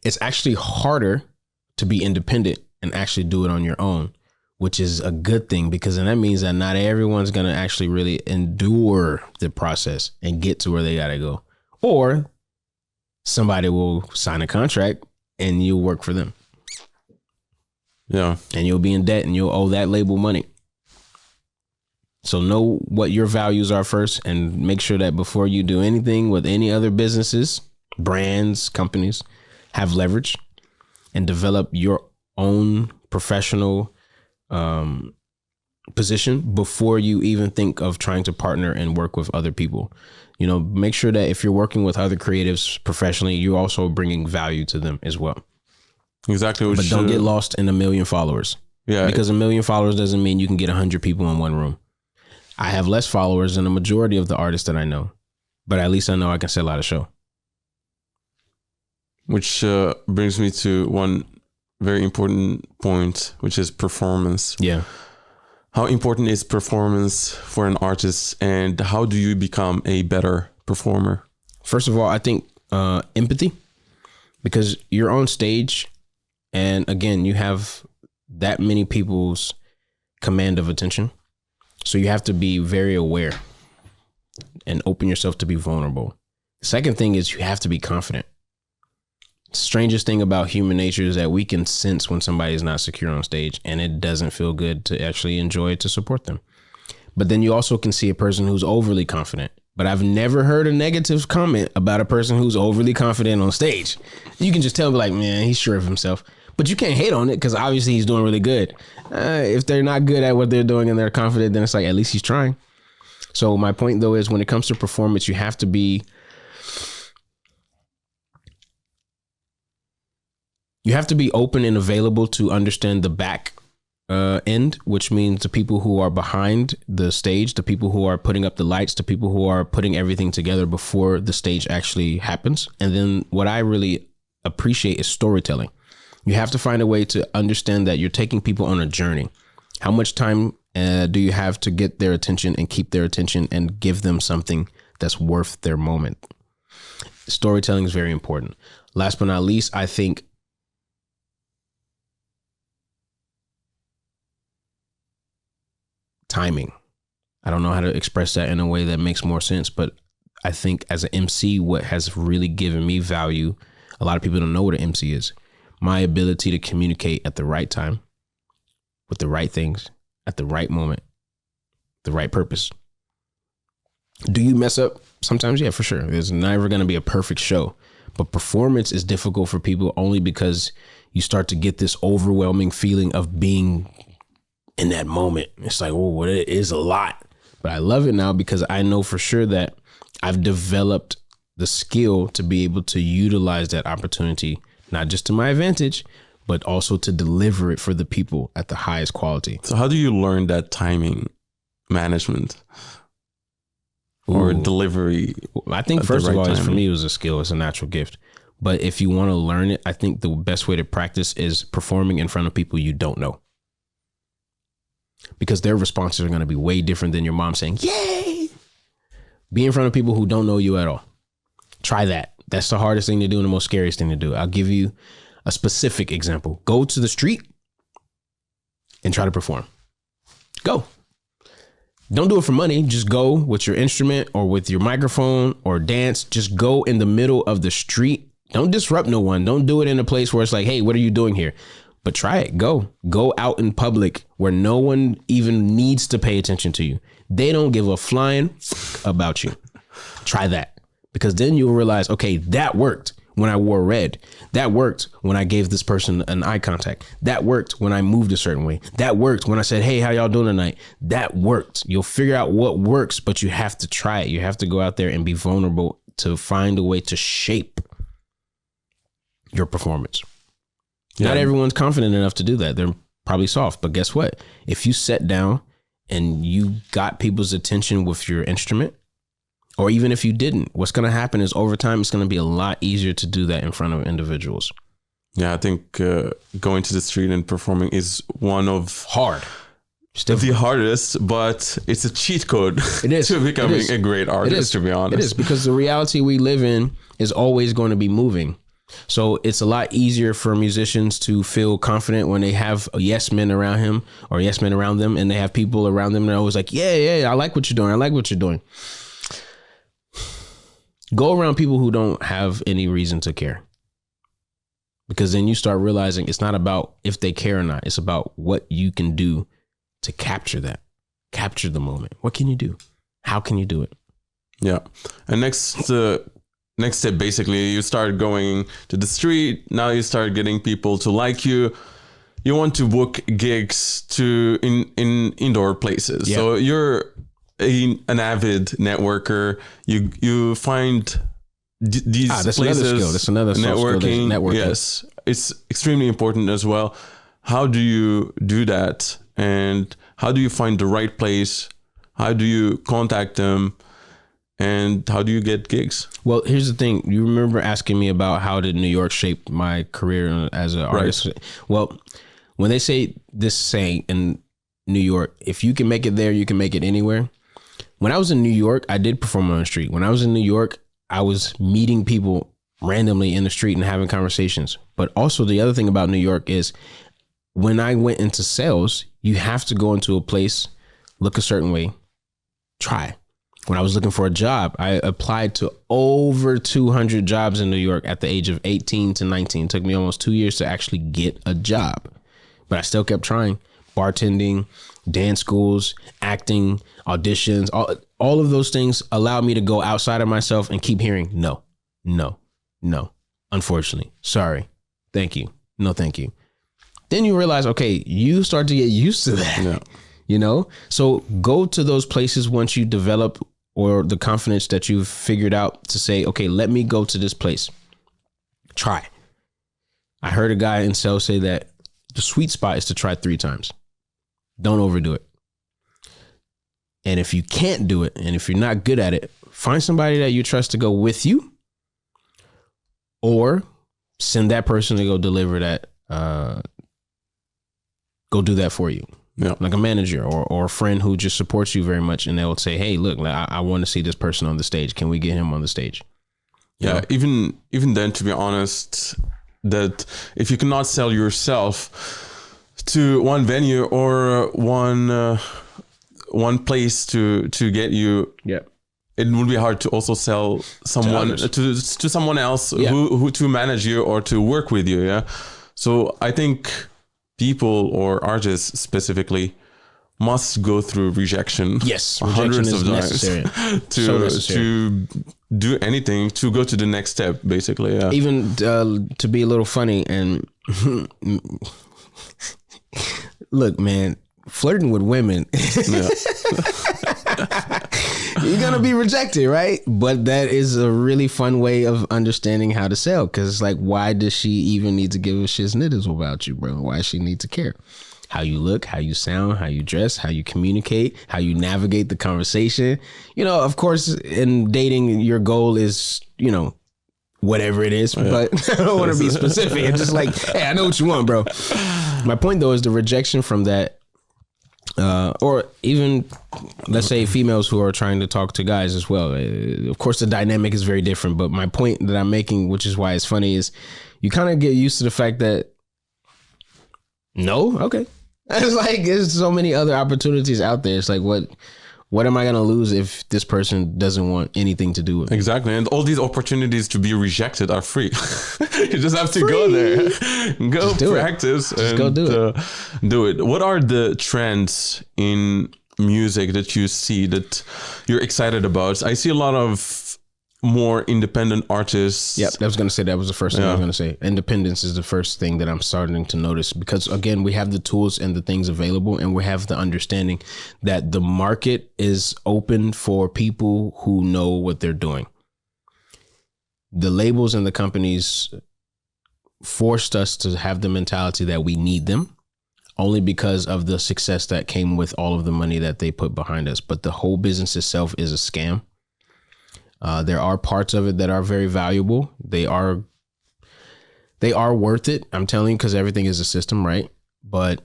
it's actually harder to be independent and actually do it on your own, which is a good thing, because then that means that not everyone's going to actually really endure the process and get to where they got to go. Or somebody will sign a contract and you'll work for them. Yeah. And you'll be in debt and you'll owe that label money. So know what your values are first, and make sure that before you do anything with any other businesses, brands, companies, have leverage and develop your own professional position before you even think of trying to partner and work with other people. You know, make sure that if you're working with other creatives professionally, you're also bringing value to them as well. Exactly. But don't get lost in 1 million followers. Yeah. Because 1 million followers doesn't mean you can get 100 people in one room. I have less followers than the majority of the artists that I know, but at least I know I can sell out a show. Which brings me to one very important point, which is performance. Yeah. How important is performance for an artist, and how do you become a better performer? First of all, I think empathy, because you're on stage and again, you have that many people's command of attention. So you have to be very aware and open yourself to be vulnerable. The second thing is you have to be confident. Strangest thing about human nature is that we can sense when somebody is not secure on stage, and it doesn't feel good to actually enjoy it, to support them. But then you also can see a person who's overly confident. But I've never heard a negative comment about a person who's overly confident on stage. You can just tell me like, man, he's sure of himself. But you can't hate on it, because obviously he's doing really good. If they're not good at what they're doing and they're confident, then it's like, at least he's trying. So my point, though, is when it comes to performance, you have to be open and available to understand the back end, which means the people who are behind the stage, the people who are putting up the lights, the people who are putting everything together before the stage actually happens. And then what I really appreciate is storytelling. You have to find a way to understand that you're taking people on a journey. How much time do you have to get their attention and keep their attention and give them something that's worth their moment? Storytelling is very important. Last but not least, I think timing. I don't know how to express that in a way that makes more sense, but I think as an MC, what has really given me value, a lot of people don't know what an MC is. My ability to communicate at the right time, with the right things, at the right moment, the right purpose. Do you mess up? Sometimes, yeah, for sure. There's never going to be a perfect show, but performance is difficult for people only because you start to get this overwhelming feeling of being in that moment. It's like, oh, it is a lot, but I love it now because I know for sure that I've developed the skill to be able to utilize that opportunity, not just to my advantage, but also to deliver it for the people at the highest quality. So how do you learn that timing management or delivery? I think first of all, for me, it was a skill. It's a natural gift. But if you want to learn it, I think the best way to practice is performing in front of people you don't know. Because their responses are going to be way different than your mom saying, yay! Be in front of people who don't know you at all. Try that. That's the hardest thing to do and the most scariest thing to do. I'll give you a specific example. Go to the street and try to perform. Go. Don't do it for money. Just go with your instrument or with your microphone or dance. Just go in the middle of the street. Don't disrupt no one. Don't do it in a place where it's like, hey, what are you doing here? But try it. Go out in public where no one even needs to pay attention to you. They don't give a flying about you. Try that. Because then you'll realize, okay, that worked when I wore red. That worked when I gave this person an eye contact. That worked when I moved a certain way. That worked when I said, hey, how y'all doing tonight? That worked. You'll figure out what works, but you have to try it. You have to go out there and be vulnerable to find a way to shape your performance. Yeah. Not everyone's confident enough to do that. They're probably soft, but guess what? If you sat down and you got people's attention with your instrument, Or even if you didn't, what's going to happen is over time, it's going to be a lot easier to do that in front of individuals. Yeah, I think going to the street and performing is one of the hardest, but it's a cheat code to becoming a great artist, to be honest. It is, because the reality we live in is always going to be moving. So it's a lot easier for musicians to feel confident when they have a yes men around him or yes men around them, and they have people around them that are always like, yeah, I like what you're doing. I like what you're doing. Go around people who don't have any reason to care. Because then you start realizing it's not about if they care or not. It's about what you can do to capture the moment. What can you do? How can you do it? Yeah. And next step, basically, you start going to the street. Now you start getting people to like you. You want to book gigs in indoor places. Yeah. So you're an avid networker. You find these that's places. Another skill. That's another networking. Networking. Yes, it's extremely important as well. How do you do that? And how do you find the right place? How do you contact them? And how do you get gigs? Well, here's the thing. You remember asking me about how did New York shape my career as an artist? Right. Well, when they say this saying in New York, if you can make it there, you can make it anywhere. When I was in New York, I did perform on the street. When I was in New York, I was meeting people randomly in the street and having conversations. But also the other thing about New York is when I went into sales, you have to go into a place, look a certain way, try. When I was looking for a job, I applied to over 200 jobs in New York at the age of 18 to 19. It took me almost 2 years to actually get a job, but I still kept trying. Bartending, dance schools, acting, auditions, all of those things allowed me to go outside of myself and keep hearing no, unfortunately, sorry, thank you, no thank you. Then you realize, okay, you start to get used to that. Yeah. You know, so go to those places once you develop or the confidence that you've figured out to say, okay, let me go to this place. Try. I heard a guy in sales say that the sweet spot is to try 3 times. Don't overdo it. And if you can't do it, and if you're not good at it, find somebody that you trust to go with you, or send that person to go deliver that, go do that for you. Yeah. Like a manager or a friend who just supports you very much, and they'll say, hey, look, I want to see this person on the stage. Can we get him on the stage? Yeah, even then, to be honest, that if you cannot sell yourself to one venue or one place to get you, yeah, it would be hard to also sell someone to someone else, yeah, who to manage you or to work with you. Yeah. So I think people or artists specifically must go through rejection. Yes, rejection is necessary. to do anything, to go to the next step, basically. Yeah. Even to be a little funny and look, man, flirting with women, you're gonna be rejected, right? But that is a really fun way of understanding how to sell, because it's like, why does she even need to give a shit's niddles about you, bro? Why does she need to care? How you look, how you sound, how you dress, how you communicate, how you navigate the conversation. You know, of course, in dating, your goal is, you know, whatever it is, but I don't want to be specific. It's just like, hey, I know what you want, bro. My point though is the rejection from that, or even let's say females who are trying to talk to guys as well. Of course, the dynamic is very different, but my point that I'm making, which is why it's funny, is you kind of get used to the fact that no, okay. It's like there's so many other opportunities out there. It's like, what am I going to lose if this person doesn't want anything to do with me? Exactly. And all these opportunities to be rejected are free. You just have to go there, go practice and go do it. What are the trends in music that you see that you're excited about? I see a lot of more independent artists. Yep, I was going to say that was the first thing I was going to say. Independence is the first thing that I'm starting to notice, because again, we have the tools and the things available, and we have the understanding that the market is open for people who know what they're doing. The labels and the companies forced us to have the mentality that we need them only because of the success that came with all of the money that they put behind us. But the whole business itself is a scam. There are parts of it that are very valuable. They are worth it. I'm telling you, because everything is a system, right? But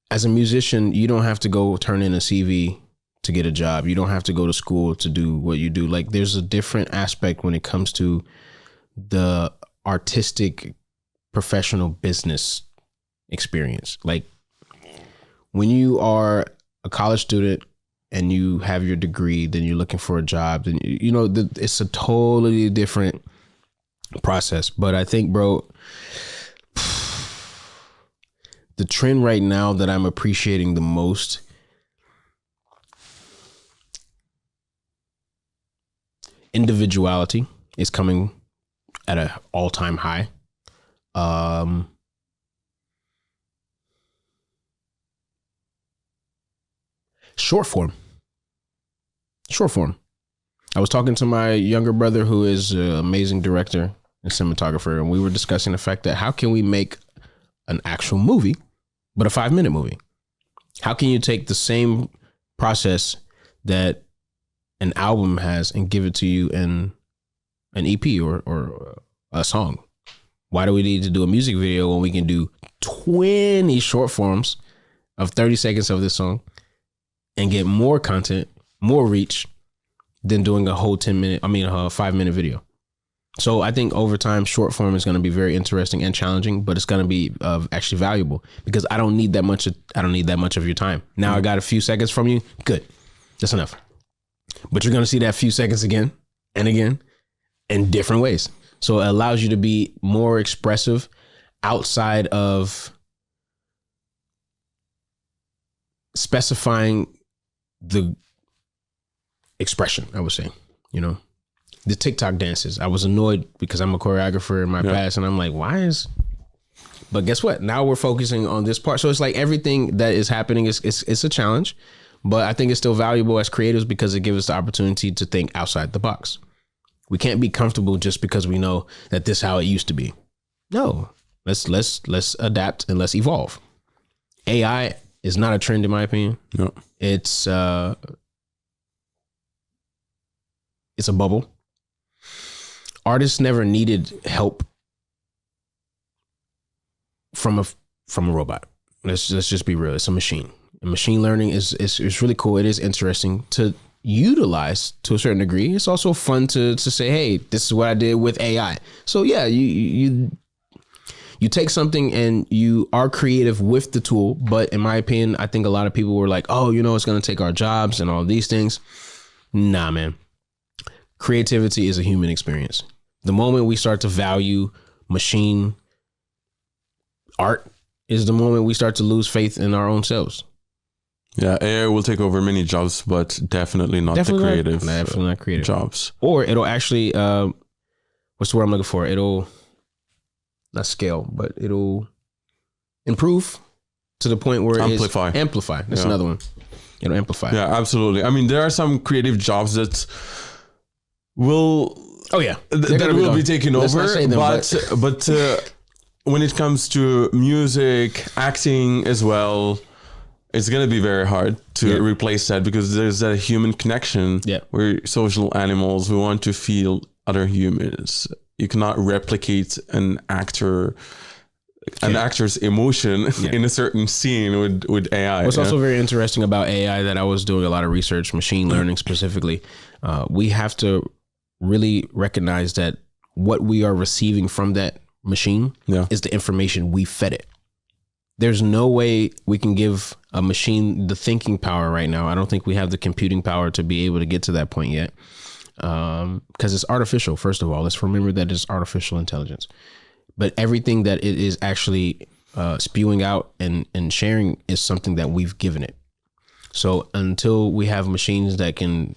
as a musician, you don't have to go turn in a CV to get a job. You don't have to go to school to do what you do. Like, there's a different aspect when it comes to the artistic professional business experience. Like, when you are a college student and you have your degree, then you're looking for a job, then it's a totally different process. But I think, bro, the trend right now that I'm appreciating the most individuality is coming at an all-time high. Short form. I was talking to my younger brother, who is an amazing director and cinematographer, and we were discussing the fact that how can we make an actual movie, but a 5-minute movie? How can you take the same process that an album has and give it to you in an EP or a song? Why do we need to do a music video when we can do 20 short forms of 30 seconds of this song and get more content, more reach than doing a whole 5-minute video? So I think over time, short form is going to be very interesting and challenging, but it's going to be actually valuable, because I don't need that much of your time. Now I got a few seconds from you. Good. That's enough. But you're going to see that few seconds again and again in different ways. So it allows you to be more expressive outside of specifying the expression, I would say. The TikTok dances. I was annoyed because I'm a choreographer in my past, and I'm like, but guess what? Now we're focusing on this part. So it's like everything that is happening is a challenge, but I think it's still valuable as creatives because it gives us the opportunity to think outside the box. We can't be comfortable just because we know that this is how it used to be. No, let's adapt and let's evolve. AI is not a trend, in my opinion. No, it's a bubble. Artists never needed help from a robot. Let's just be real. It's a machine. And machine learning is really cool. It is interesting to utilize to a certain degree. It's also fun to say, hey, this is what I did with AI. So yeah, you take something and you are creative with the tool. But in my opinion, I think a lot of people were like, oh, it's going to take our jobs and all these things. Nah, man. Creativity is a human experience. The moment we start to value machine art is the moment we start to lose faith in our own selves. Yeah, AI will take over many jobs, but definitely not the creative. Definitely not creative jobs. Or it'll actually, what's the word I'm looking for? It'll not scale, but it'll improve to the point where amplify. That's another one. It'll amplify. Yeah, absolutely. I mean, there are some creative jobs that will be taken over, but when it comes to music, acting as well, it's going to be very hard to replace that, because there's that human connection. We're social animals. We want to feel other humans. You cannot replicate an actor's emotion in a certain scene with AI. What's also very interesting about AI that I was doing a lot of research, machine learning specifically, we have to really recognize that what we are receiving from that machine is the information we fed it. There's no way we can give a machine the thinking power right now. I don't think we have the computing power to be able to get to that point yet, because it's artificial. First of all, let's remember that it's artificial intelligence. But everything that it is actually spewing out and sharing is something that we've given it. So until we have machines that can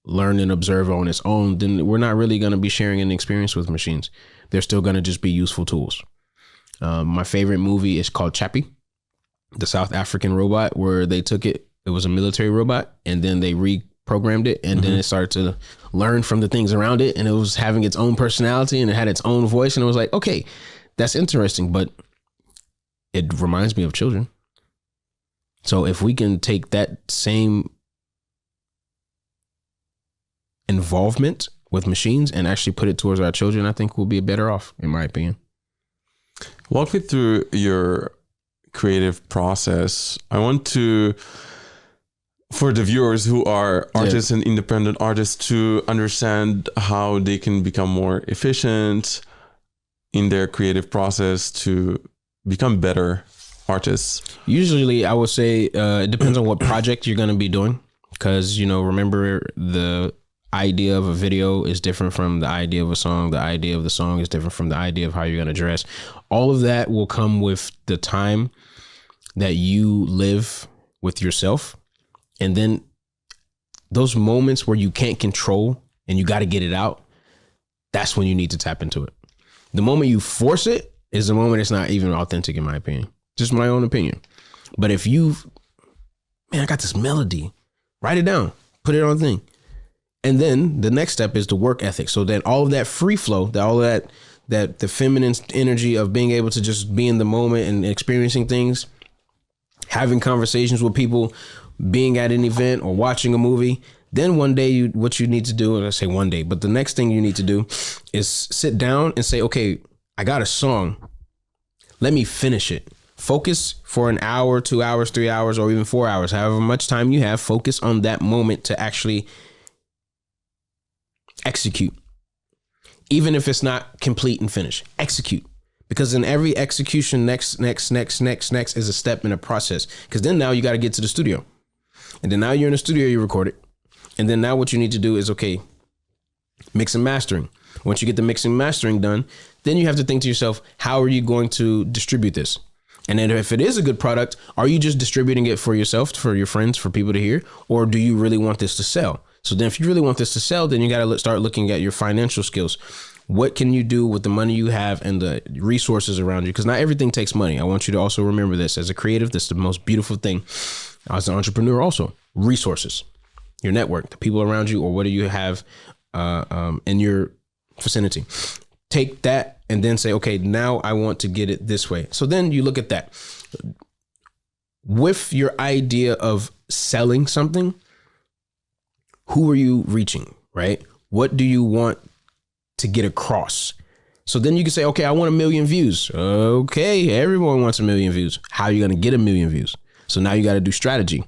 learn and observe on its own, then we're not really going to be sharing an experience with machines. They're still going to just be useful tools. My favorite movie is called Chappie, the South African robot, where they took it was a military robot, and then they reprogrammed it, and then it started to learn from the things around it, and it was having its own personality, and it had its own voice, and it was like, okay, that's interesting, but it reminds me of children. So if we can take that same involvement with machines and actually put it towards our children, I think we'll be better off, in my opinion. Walk me through your creative process. I want to, for the viewers who are artists and independent artists, to understand how they can become more efficient in their creative process to become better artists. Usually I would say it depends on what project you're going to be doing, because, you know, remember, the idea of a video is different from the idea of a song. The idea of the song is different from the idea of how you're going to dress. All of that will come with the time that you live with yourself. And then those moments where you can't control and you got to get it out, that's when you need to tap into it. The moment you force it is the moment it's not even authentic, in my opinion. Just my own opinion. But if you, man, I got this melody, write it down, put it on thing. And then the next step is the work ethic. So then all of that free flow, all of that the feminine energy of being able to just be in the moment and experiencing things, having conversations with people, being at an event or watching a movie. Then one day what you need to do, and I say one day, but the next thing you need to do is sit down and say, okay, I got a song. Let me finish it. Focus for an hour, 2 hours, 3 hours, or even 4 hours, however much time you have. Focus on that moment to actually execute. Even if it's not complete and finished, execute. Because in every execution, next is a step in a process. Because then now you got to get to the studio. And then now you're in the studio, you record it. And then now what you need to do is, okay, mix and mastering. Once you get the mixing and mastering done, then you have to think to yourself, how are you going to distribute this? And then if it is a good product, are you just distributing it for yourself, for your friends, for people to hear? Or do you really want this to sell? So then if you really want this to sell, then you got to start looking at your financial skills. What can you do with the money you have and the resources around you? Because not everything takes money. I want you to also remember this. As a creative, this is the most beautiful thing. As an entrepreneur also, resources, your network, the people around you, or what do you have in your vicinity. Take that and then say, okay, now I want to get it this way. So then you look at that. With your idea of selling something, who are you reaching, right? What do you want to get across? So then you can say, okay, I want 1 million views. Okay, everyone wants 1 million views. How are you going to get 1 million views? So now you got to do strategy.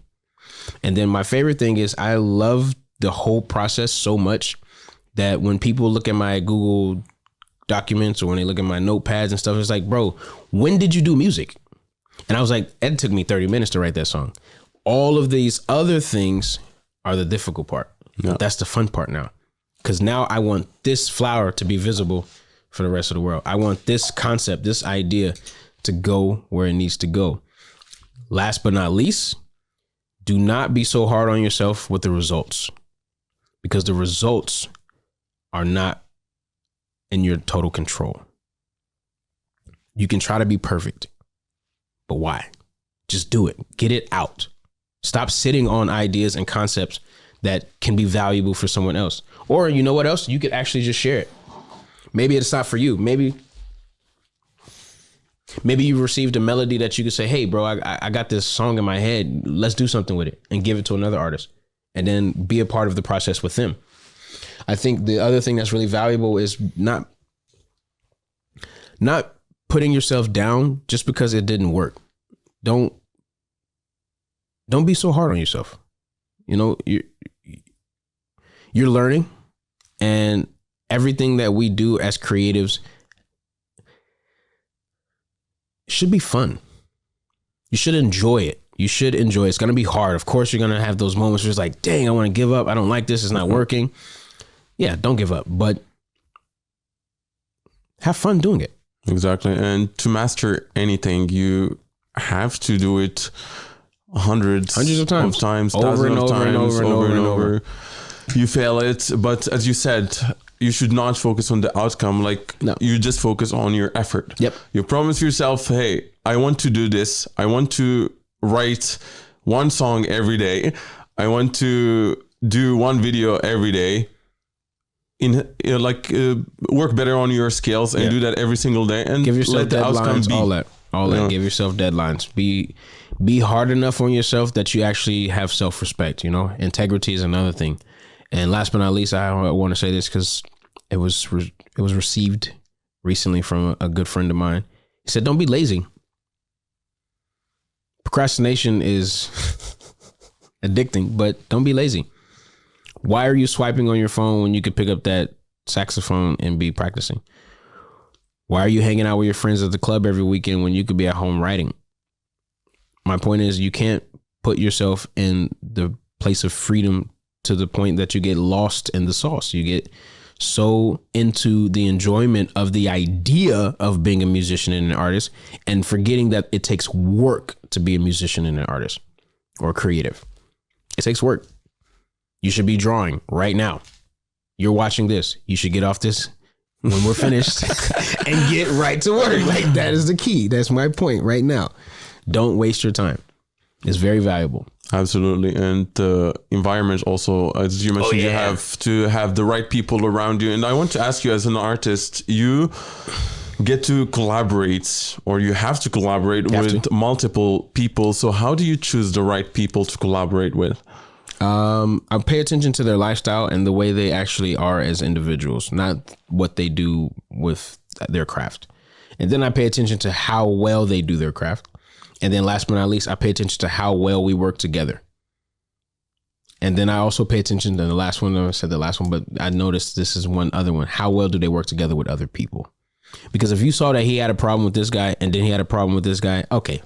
And then my favorite thing is I love the whole process so much that when people look at my Google documents or when they look at my notepads and stuff, it's like, bro, when did you do music? And I was like, it took me 30 minutes to write that song. All of these other things are the difficult part. Yeah. That's the fun part now. Because now I want this flower to be visible for the rest of the world. I want this concept, this idea to go where it needs to go. Last but not least, do not be so hard on yourself with the results, because the results are not in your total control. You can try to be perfect, but why? Just do it. Get it out. Stop sitting on ideas and concepts that can be valuable for someone else. Or you know what else? You could actually just share it. Maybe it's not for you. Maybe you received a melody that you could say, hey, bro, I got this song in my head. Let's do something with it and give it to another artist and then be a part of the process with them. I think the other thing that's really valuable is not putting yourself down just because it didn't work. Don't be so hard on yourself. You know, you're learning, and everything that we do as creatives should be fun. You should enjoy it. You should enjoy it. It's going to be hard. Of course, you're going to have those moments where it's like, dang, I want to give up. I don't like this. It's not working. Yeah, don't give up, but have fun doing it. Exactly. And to master anything, you have to do it hundreds of times, thousands of times, over and over. You fail it, but as you said, you should not focus on the outcome. You just focus on your effort. Yep. You promise yourself, hey, I want to do this. I want to write one song every day. I want to do one video every day. Work better on your skills and do that every single day, and give yourself let the outcome deadlines. be. All that. Give yourself deadlines. Be hard enough on yourself that you actually have self-respect. You know, integrity is another thing. And last but not least, I want to say this because it was received recently from a good friend of mine. He said, "Don't be lazy. Procrastination is addicting, but don't be lazy. Why are you swiping on your phone when you could pick up that saxophone and be practicing? Why are you hanging out with your friends at the club every weekend when you could be at home writing?" My point is, you can't put yourself in the place of freedom to the point that you get lost in the sauce. You get so into the enjoyment of the idea of being a musician and an artist and forgetting that it takes work to be a musician and an artist or creative. It takes work. You should be drawing right now. You're watching this. You should get off this when we're finished and get right to work. Like, that is the key. That's my point right now. Don't waste your time. It's very valuable. Absolutely. And the environment also, as you mentioned, you have to have the right people around you. And I want to ask you, as an artist, you get to collaborate, or you have to collaborate with multiple people. So how do you choose the right people to collaborate with? I pay attention to their lifestyle and the way they actually are as individuals, not what they do with their craft. And then I pay attention to how well they do their craft. And then last but not least, I pay attention to how well we work together. And then I also pay attention to the last one. I said the last one, but I noticed this is one other one. How well do they work together with other people? Because if you saw that he had a problem with this guy and then he had a problem with this guy, okay,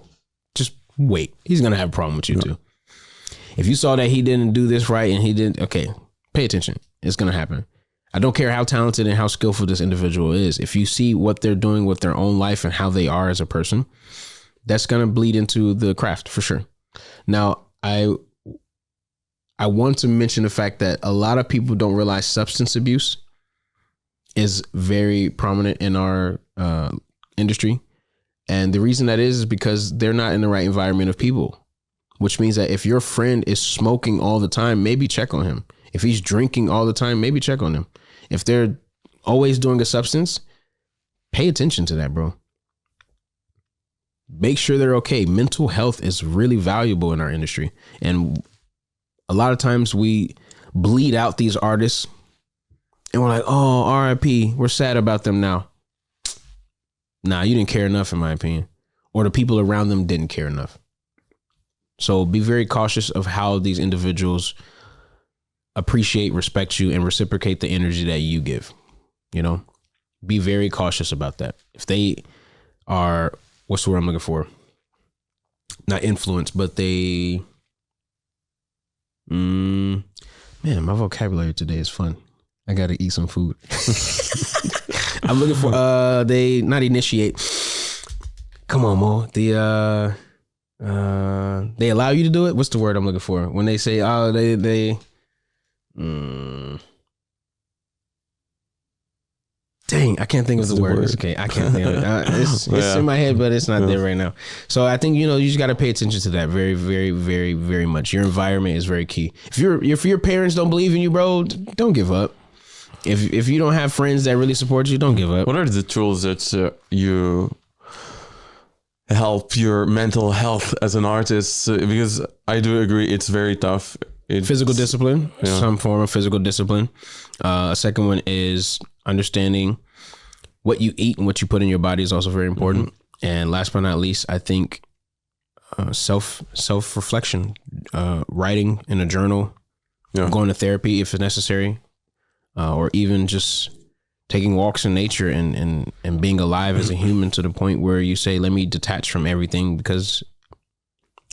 just wait. He's going to have a problem with you too. If you saw that he didn't do this right and he didn't, okay, pay attention. It's going to happen. I don't care how talented and how skillful this individual is. If you see what they're doing with their own life and how they are as a person, that's going to bleed into the craft for sure. Now, I want to mention the fact that a lot of people don't realize substance abuse is very prominent in our industry. And the reason that is because they're not in the right environment of people, which means that if your friend is smoking all the time, maybe check on him. If he's drinking all the time, maybe check on him. If they're always doing a substance, pay attention to that, bro. Make sure they're okay. Mental health is really valuable in our industry. And a lot of times we bleed out these artists and we're like, oh, RIP, we're sad about them now. Nah, you didn't care enough, in my opinion. Or the people around them didn't care enough. So be very cautious of how these individuals appreciate, respect you, and reciprocate the energy that you give. You know, be very cautious about that. If they are, what's the word I'm looking for? Not influence, but they, man, my vocabulary today is fun. I got to eat some food. I'm looking for, they not initiate. Come on, Mo. They allow you to do it. What's the word I'm looking for? When they say, oh, dang, I can't think of the word. It's okay. I can't think of it. It's in my head, but it's not there right now. So I think, you just got to pay attention to that very, very, very, very much. Your environment is very key. If your parents don't believe in you, bro, don't give up. If you don't have friends that really support you, don't give up. What are the tools that you help your mental health as an artist? Because I do agree, it's very tough. Physical discipline, some form of physical discipline. A second one is understanding what you eat and what you put in your body is also very important. Mm-hmm. And last but not least, I think self-reflection, writing in a journal, going to therapy if it's necessary, or even just taking walks in nature and being alive as a human to the point where you say, let me detach from everything, because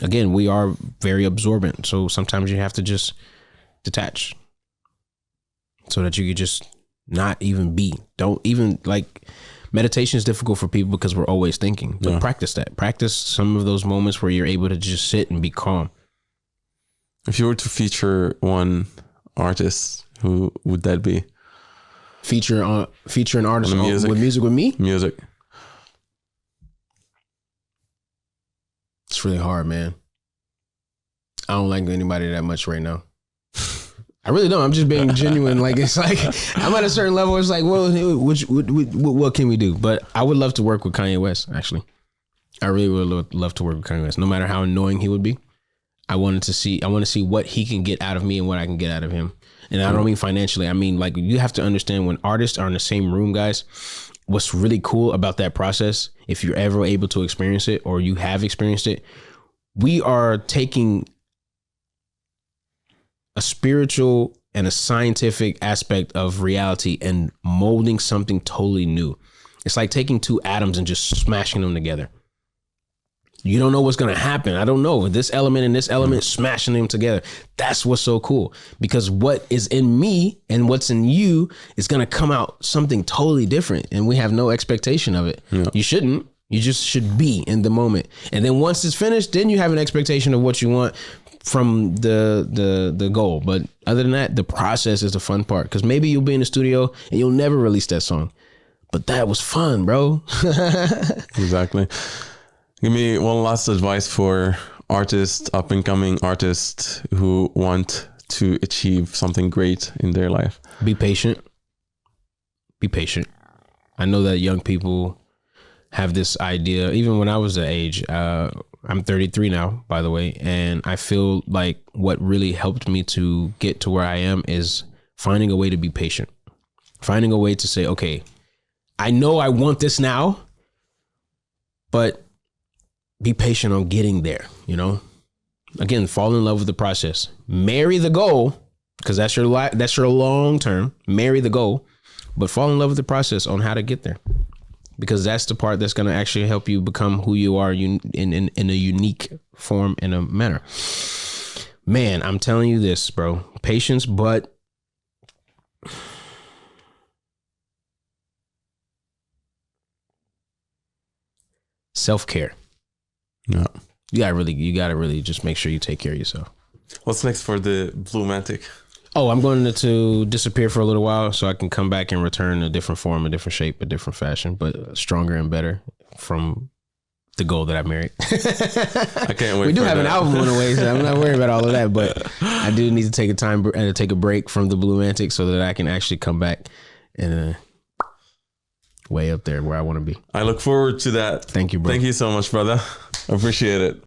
again, we are very absorbent. So sometimes you have to just detach so that you could just not even be. Don't even, like, meditation is difficult for people because we're always thinking, but practice that. Practice some of those moments where you're able to just sit and be calm. If you were to feature one artist, who would that be? Feature an artist music. With music with me? Music. It's really hard, man. I don't like anybody that much right now. I really don't. I'm just being genuine. Like, it's like, I'm at a certain level. It's like, well, what can we do? But I would love to work with Kanye West, actually. I really would love to work with Kanye West, no matter how annoying he would be. I want to see what he can get out of me and what I can get out of him. And I don't mean financially. I mean, like, you have to understand when artists are in the same room, guys, what's really cool about that process, if you're ever able to experience it or you have experienced it, we are taking a spiritual and a scientific aspect of reality and molding something totally new. It's like taking two atoms and just smashing them together. You don't know what's going to happen. I don't know. This element and this element, smashing them together. That's what's so cool, because what is in me and what's in you is going to come out something totally different. And we have no expectation of it. Yeah. You shouldn't. You just should be in the moment. And then once it's finished, then you have an expectation of what you want from the goal. But other than that, the process is the fun part, because maybe you'll be in the studio and you'll never release that song. But that was fun, bro. Exactly. Give me one last advice for artists, up and coming artists who want to achieve something great in their life. Be patient. Be patient. I know that young people have this idea. Even when I was that age, I'm 33 now, by the way. And I feel like what really helped me to get to where I am is finding a way to be patient. Finding a way to say, okay, I know I want this now, but be patient on getting there, you know? Again, fall in love with the process. Marry the goal, because that's your long term. Marry the goal, but fall in love with the process on how to get there, because that's the part that's going to actually help you become who you are in a unique form, in a manner. Man, I'm telling you this, bro. Patience, but self-care. Yeah. You gotta really just make sure you take care of yourself. What's next for the Blu Mantic? Oh, I'm going to disappear for a little while so I can come back and return a different form, a different shape, a different fashion, but stronger and better from the goal that I married. I can't wait. We do have an album on the way, so I'm not worried about all of that, but I do need to take a break from the Blu Mantic so that I can actually come back and way up there where I want to be. I look forward to that. Thank you, bro. Thank you so much, brother. I appreciate it.